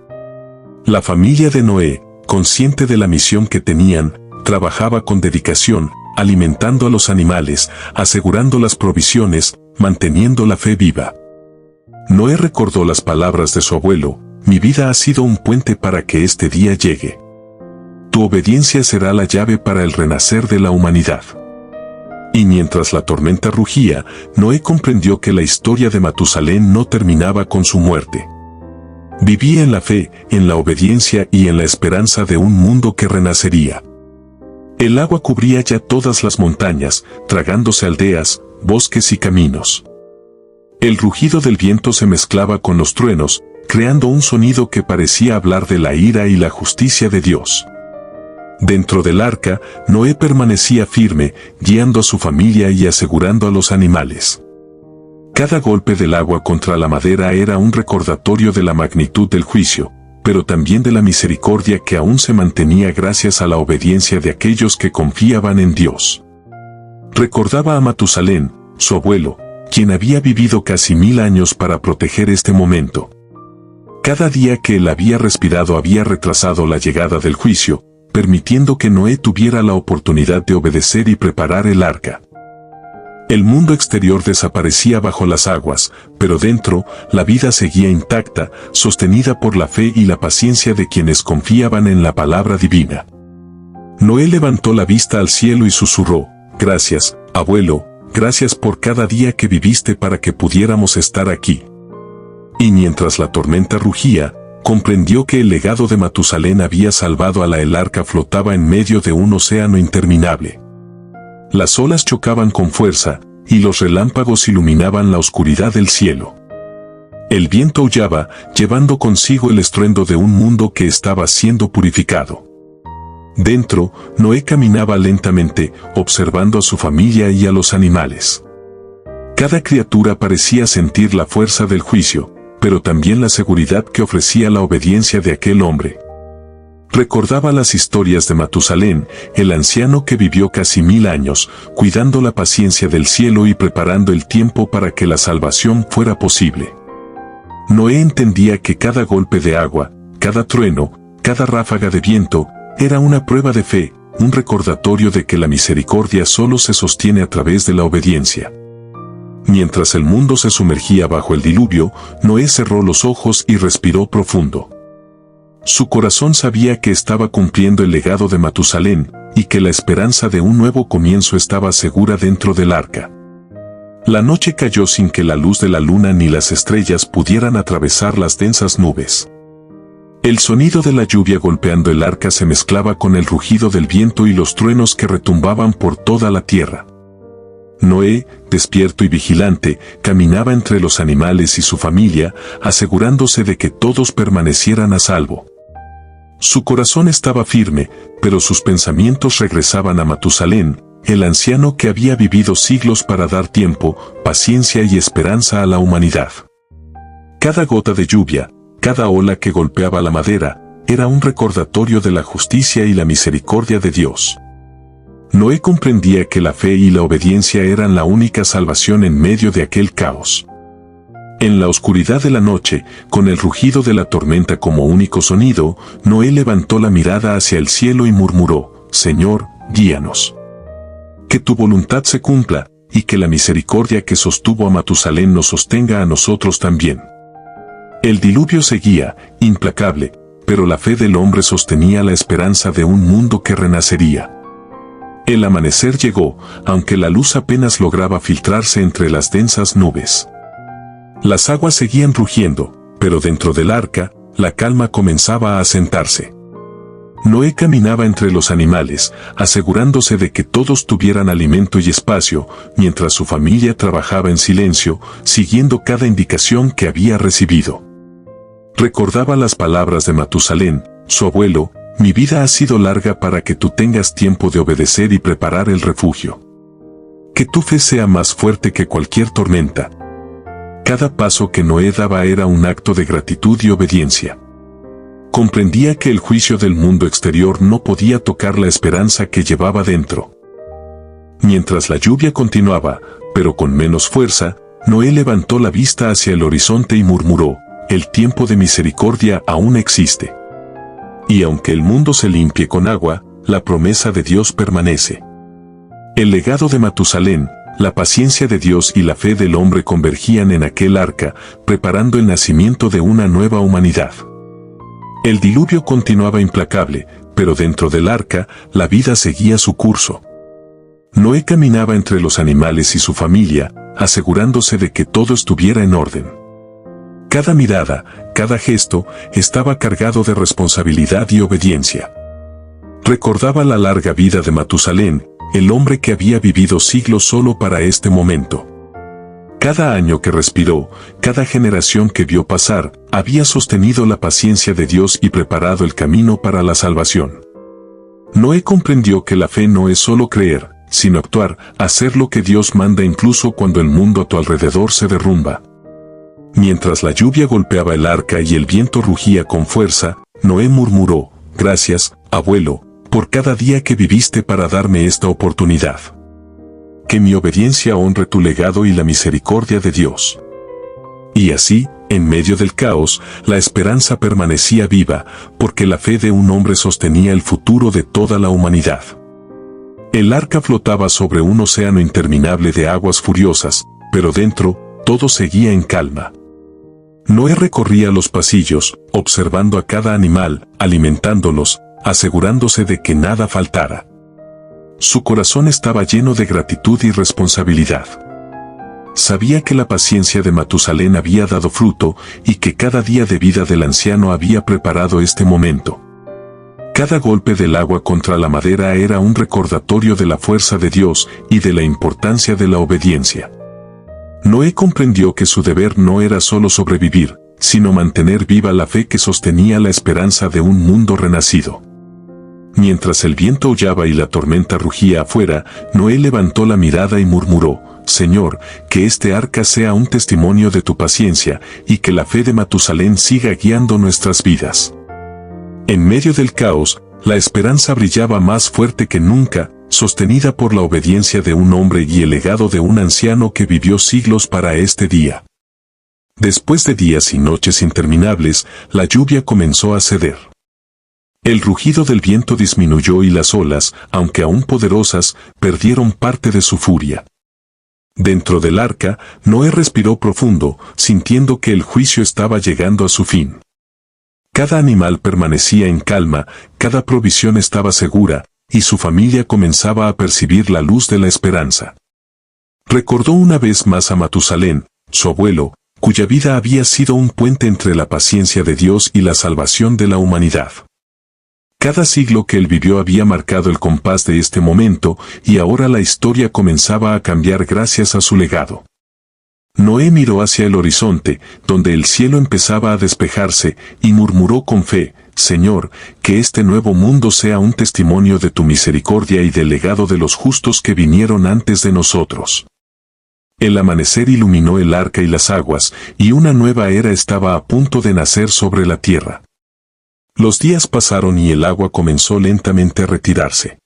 La familia de Noé, consciente de la misión que tenían, trabajaba con dedicación, alimentando a los animales, asegurando las provisiones, manteniendo la fe viva. Noé recordó las palabras de su abuelo: mi vida ha sido un puente para que este día llegue. Tu obediencia será la llave para el renacer de la humanidad. Y mientras la tormenta rugía, Noé comprendió que la historia de Matusalén no terminaba con su muerte. Vivía en la fe, en la obediencia y en la esperanza de un mundo que renacería. El agua cubría ya todas las montañas, tragándose aldeas, bosques y caminos. El rugido del viento se mezclaba con los truenos, creando un sonido que parecía hablar de la ira y la justicia de Dios. Dentro del arca, Noé permanecía firme, guiando a su familia y asegurando a los animales. Cada golpe del agua contra la madera era un recordatorio de la magnitud del juicio, pero también de la misericordia que aún se mantenía gracias a la obediencia de aquellos que confiaban en Dios. Recordaba a Matusalén, su abuelo, quien había vivido casi 1000 años para proteger este momento. Cada día que él había respirado había retrasado la llegada del juicio, permitiendo que Noé tuviera la oportunidad de obedecer y preparar el arca. El mundo exterior desaparecía bajo las aguas, pero dentro, la vida seguía intacta, sostenida por la fe y la paciencia de quienes confiaban en la palabra divina. Noé levantó la vista al cielo y susurró: gracias, abuelo, gracias por cada día que viviste para que pudiéramos estar aquí. Y mientras la tormenta rugía, comprendió que el legado de Matusalén había salvado a el arca flotaba en medio de un océano interminable. Las olas chocaban con fuerza, y los relámpagos iluminaban la oscuridad del cielo. El viento aullaba, llevando consigo el estruendo de un mundo que estaba siendo purificado. Dentro, Noé caminaba lentamente, observando a su familia y a los animales. Cada criatura parecía sentir la fuerza del juicio, pero también la seguridad que ofrecía la obediencia de aquel hombre. Recordaba las historias de Matusalén, el anciano que vivió casi 1000 años, cuidando la paciencia del cielo y preparando el tiempo para que la salvación fuera posible. Noé entendía que cada golpe de agua, cada trueno, cada ráfaga de viento, era una prueba de fe, un recordatorio de que la misericordia solo se sostiene a través de la obediencia. Mientras el mundo se sumergía bajo el diluvio, Noé cerró los ojos y respiró profundo. Su corazón sabía que estaba cumpliendo el legado de Matusalén, y que la esperanza de un nuevo comienzo estaba segura dentro del arca. La noche cayó sin que la luz de la luna ni las estrellas pudieran atravesar las densas nubes. El sonido de la lluvia golpeando el arca se mezclaba con el rugido del viento y los truenos que retumbaban por toda la tierra. Noé, despierto y vigilante, caminaba entre los animales y su familia, asegurándose de que todos permanecieran a salvo. Su corazón estaba firme, pero sus pensamientos regresaban a Matusalén, el anciano que había vivido siglos para dar tiempo, paciencia y esperanza a la humanidad. Cada gota de lluvia, cada ola que golpeaba la madera, era un recordatorio de la justicia y la misericordia de Dios. Noé comprendía que la fe y la obediencia eran la única salvación en medio de aquel caos. En la oscuridad de la noche, con el rugido de la tormenta como único sonido, Noé levantó la mirada hacia el cielo y murmuró: Señor, guíanos. Que tu voluntad se cumpla, y que la misericordia que sostuvo a Matusalén nos sostenga a nosotros también. El diluvio seguía, implacable, pero la fe del hombre sostenía la esperanza de un mundo que renacería. El amanecer llegó, aunque la luz apenas lograba filtrarse entre las densas nubes. Las aguas seguían rugiendo, pero dentro del arca, la calma comenzaba a asentarse. Noé caminaba entre los animales, asegurándose de que todos tuvieran alimento y espacio, mientras su familia trabajaba en silencio, siguiendo cada indicación que había recibido. Recordaba las palabras de Matusalén, su abuelo: mi vida ha sido larga para que tú tengas tiempo de obedecer y preparar el refugio. Que tu fe sea más fuerte que cualquier tormenta. Cada paso que Noé daba era un acto de gratitud y obediencia. Comprendía que el juicio del mundo exterior no podía tocar la esperanza que llevaba dentro. Mientras la lluvia continuaba, pero con menos fuerza, Noé levantó la vista hacia el horizonte y murmuró: el tiempo de misericordia aún existe. Y aunque el mundo se limpie con agua, la promesa de Dios permanece. El legado de Matusalén, la paciencia de Dios y la fe del hombre convergían en aquel arca, preparando el nacimiento de una nueva humanidad. El diluvio continuaba implacable, pero dentro del arca, la vida seguía su curso. Noé caminaba entre los animales y su familia, asegurándose de que todo estuviera en orden. Cada mirada, cada gesto, estaba cargado de responsabilidad y obediencia. Recordaba la larga vida de Matusalén, el hombre que había vivido siglos solo para este momento. Cada año que respiró, cada generación que vio pasar, había sostenido la paciencia de Dios y preparado el camino para la salvación. Noé comprendió que la fe no es solo creer, sino actuar, hacer lo que Dios manda incluso cuando el mundo a tu alrededor se derrumba. Mientras la lluvia golpeaba el arca y el viento rugía con fuerza, Noé murmuró: gracias, abuelo, por cada día que viviste para darme esta oportunidad. Que mi obediencia honre tu legado y la misericordia de Dios. Y así, en medio del caos, la esperanza permanecía viva, porque la fe de un hombre sostenía el futuro de toda la humanidad. El arca flotaba sobre un océano interminable de aguas furiosas, pero dentro, todo seguía en calma. Noé recorría los pasillos, observando a cada animal, alimentándolos, asegurándose de que nada faltara. Su corazón estaba lleno de gratitud y responsabilidad. Sabía que la paciencia de Matusalén había dado fruto y que cada día de vida del anciano había preparado este momento. Cada golpe del agua contra la madera era un recordatorio de la fuerza de Dios y de la importancia de la obediencia. Noé comprendió que su deber no era solo sobrevivir, sino mantener viva la fe que sostenía la esperanza de un mundo renacido. Mientras el viento aullaba y la tormenta rugía afuera, Noé levantó la mirada y murmuró: Señor, que este arca sea un testimonio de tu paciencia, y que la fe de Matusalén siga guiando nuestras vidas. En medio del caos, la esperanza brillaba más fuerte que nunca, sostenida por la obediencia de un hombre y el legado de un anciano que vivió siglos para este día. Después de días y noches interminables, la lluvia comenzó a ceder. El rugido del viento disminuyó y las olas, aunque aún poderosas, perdieron parte de su furia. Dentro del arca, Noé respiró profundo, sintiendo que el juicio estaba llegando a su fin. Cada animal permanecía en calma, cada provisión estaba segura, y su familia comenzaba a percibir la luz de la esperanza. Recordó una vez más a Matusalén, su abuelo, cuya vida había sido un puente entre la paciencia de Dios y la salvación de la humanidad. Cada siglo que él vivió había marcado el compás de este momento, y ahora la historia comenzaba a cambiar gracias a su legado. Noé miró hacia el horizonte, donde el cielo empezaba a despejarse, y murmuró con fe: Señor, que este nuevo mundo sea un testimonio de tu misericordia y del legado de los justos que vinieron antes de nosotros. El amanecer iluminó el arca y las aguas, y una nueva era estaba a punto de nacer sobre la tierra. Los días pasaron y el agua comenzó lentamente a retirarse.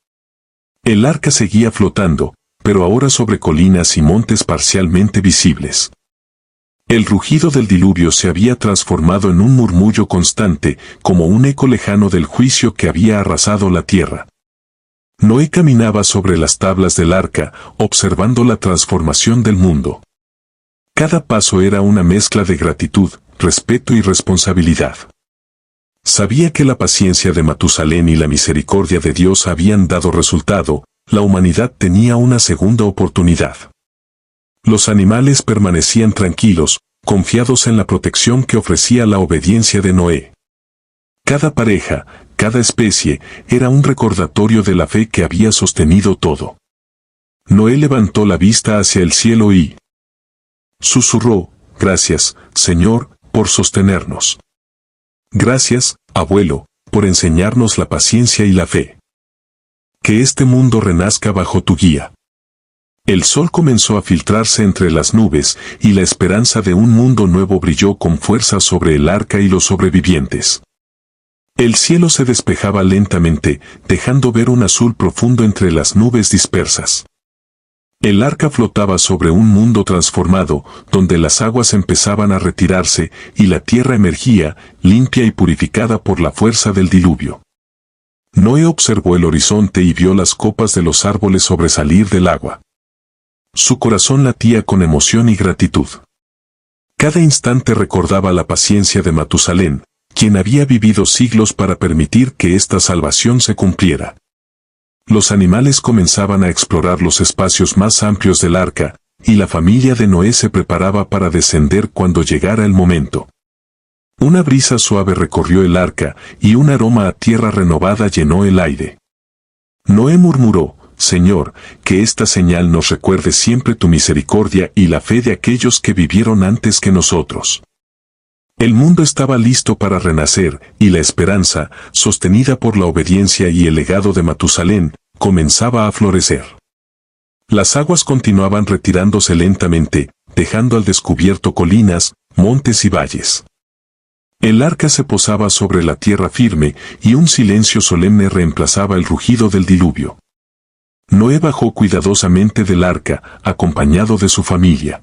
El arca seguía flotando, pero ahora sobre colinas y montes parcialmente visibles. El rugido del diluvio se había transformado en un murmullo constante, como un eco lejano del juicio que había arrasado la tierra. Noé caminaba sobre las tablas del arca, observando la transformación del mundo. Cada paso era una mezcla de gratitud, respeto y responsabilidad. Sabía que la paciencia de Matusalén y la misericordia de Dios habían dado resultado, la humanidad tenía una segunda oportunidad. Los animales permanecían tranquilos, confiados en la protección que ofrecía la obediencia de Noé. Cada pareja, cada especie, era un recordatorio de la fe que había sostenido todo. Noé levantó la vista hacia el cielo y susurró: «Gracias, Señor, por sostenernos. Gracias, abuelo, por enseñarnos la paciencia y la fe. Que este mundo renazca bajo tu guía». El sol comenzó a filtrarse entre las nubes, y la esperanza de un mundo nuevo brilló con fuerza sobre el arca y los sobrevivientes. El cielo se despejaba lentamente, dejando ver un azul profundo entre las nubes dispersas. El arca flotaba sobre un mundo transformado, donde las aguas empezaban a retirarse, y la tierra emergía, limpia y purificada por la fuerza del diluvio. Noé observó el horizonte y vio las copas de los árboles sobresalir del agua. Su corazón latía con emoción y gratitud. Cada instante recordaba la paciencia de Matusalén, quien había vivido siglos para permitir que esta salvación se cumpliera. Los animales comenzaban a explorar los espacios más amplios del arca, y la familia de Noé se preparaba para descender cuando llegara el momento. Una brisa suave recorrió el arca, y un aroma a tierra renovada llenó el aire. Noé murmuró: «Señor, que esta señal nos recuerde siempre tu misericordia y la fe de aquellos que vivieron antes que nosotros». El mundo estaba listo para renacer, y la esperanza, sostenida por la obediencia y el legado de Matusalén, comenzaba a florecer. Las aguas continuaban retirándose lentamente, dejando al descubierto colinas, montes y valles. El arca se posaba sobre la tierra firme, y un silencio solemne reemplazaba el rugido del diluvio. Noé bajó cuidadosamente del arca, acompañado de su familia.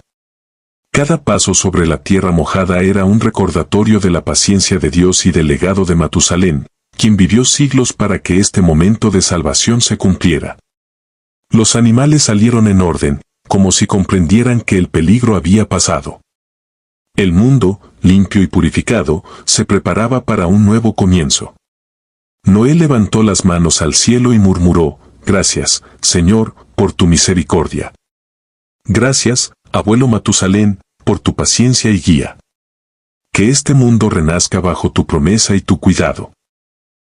Cada paso sobre la tierra mojada era un recordatorio de la paciencia de Dios y del legado de Matusalén, quien vivió siglos para que este momento de salvación se cumpliera. Los animales salieron en orden, como si comprendieran que el peligro había pasado. El mundo, limpio y purificado, se preparaba para un nuevo comienzo. Noé levantó las manos al cielo y murmuró: «Gracias, Señor, por tu misericordia. Gracias, abuelo Matusalén, por tu paciencia y guía. Que este mundo renazca bajo tu promesa y tu cuidado».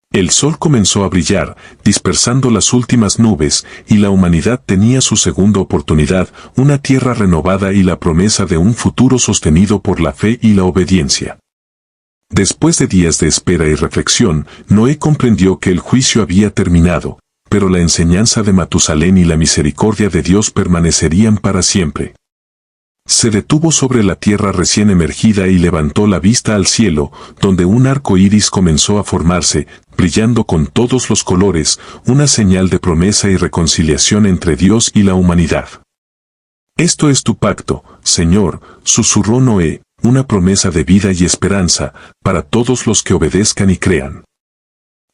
El sol comenzó a brillar, dispersando las últimas nubes, y la humanidad tenía su segunda oportunidad, una tierra renovada y la promesa de un futuro sostenido por la fe y la obediencia. Después de días de espera y reflexión, Noé comprendió que el juicio había terminado, pero la enseñanza de Matusalén y la misericordia de Dios permanecerían para siempre. Se detuvo sobre la tierra recién emergida y levantó la vista al cielo, donde un arco iris comenzó a formarse, brillando con todos los colores, una señal de promesa y reconciliación entre Dios y la humanidad. «Esto es tu pacto, Señor», susurró Noé, «una promesa de vida y esperanza, para todos los que obedezcan y crean».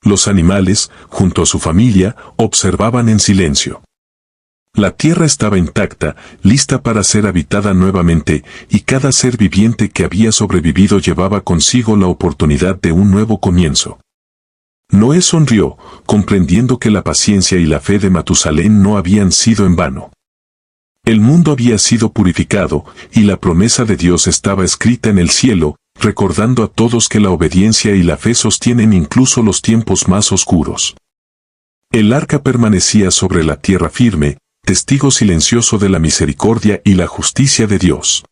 Los animales, junto a su familia, observaban en silencio. La tierra estaba intacta, lista para ser habitada nuevamente, y cada ser viviente que había sobrevivido llevaba consigo la oportunidad de un nuevo comienzo. Noé sonrió, comprendiendo que la paciencia y la fe de Matusalén no habían sido en vano. El mundo había sido purificado, y la promesa de Dios estaba escrita en el cielo, recordando a todos que la obediencia y la fe sostienen incluso los tiempos más oscuros. El arca permanecía sobre la tierra firme, testigo silencioso de la misericordia y la justicia de Dios.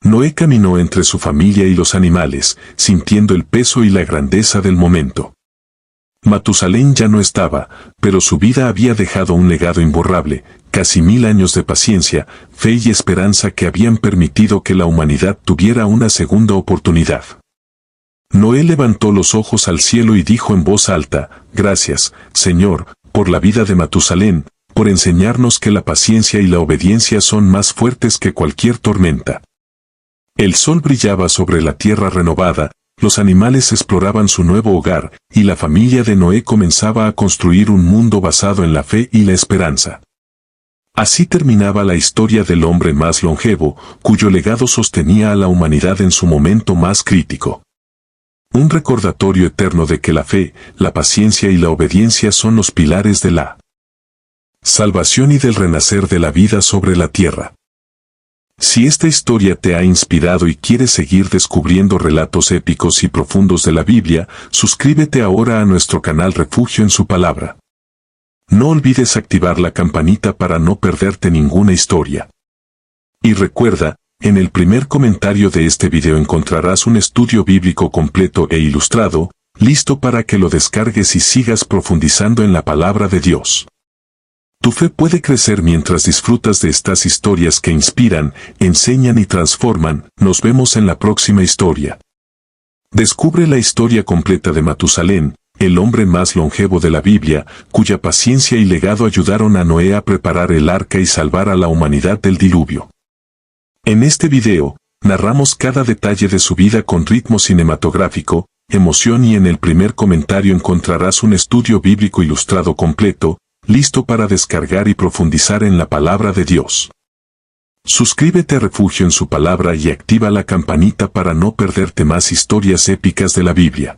Noé caminó entre su familia y los animales, sintiendo el peso y la grandeza del momento. Matusalén ya no estaba, pero su vida había dejado un legado imborrable, casi 1000 años de paciencia, fe y esperanza que habían permitido que la humanidad tuviera una segunda oportunidad. Noé levantó los ojos al cielo y dijo en voz alta: «Gracias, Señor, por la vida de Matusalén, por enseñarnos que la paciencia y la obediencia son más fuertes que cualquier tormenta». El sol brillaba sobre la tierra renovada, los animales exploraban su nuevo hogar, y la familia de Noé comenzaba a construir un mundo basado en la fe y la esperanza. Así terminaba la historia del hombre más longevo, cuyo legado sostenía a la humanidad en su momento más crítico. Un recordatorio eterno de que la fe, la paciencia y la obediencia son los pilares de la salvación y del renacer de la vida sobre la tierra. Si esta historia te ha inspirado y quieres seguir descubriendo relatos épicos y profundos de la Biblia, suscríbete ahora a nuestro canal Refugio en su Palabra. No olvides activar la campanita para no perderte ninguna historia. Y recuerda, en el primer comentario de este video encontrarás un estudio bíblico completo e ilustrado, listo para que lo descargues y sigas profundizando en la palabra de Dios. Tu fe puede crecer mientras disfrutas de estas historias que inspiran, enseñan y transforman. Nos vemos en la próxima historia. Descubre la historia completa de Matusalén, el hombre más longevo de la Biblia, cuya paciencia y legado ayudaron a Noé a preparar el arca y salvar a la humanidad del diluvio. En este video, narramos cada detalle de su vida con ritmo cinematográfico, emoción y en el primer comentario encontrarás un estudio bíblico ilustrado completo, listo para descargar y profundizar en la palabra de Dios. Suscríbete a Refugio en su Palabra y activa la campanita para no perderte más historias épicas de la Biblia.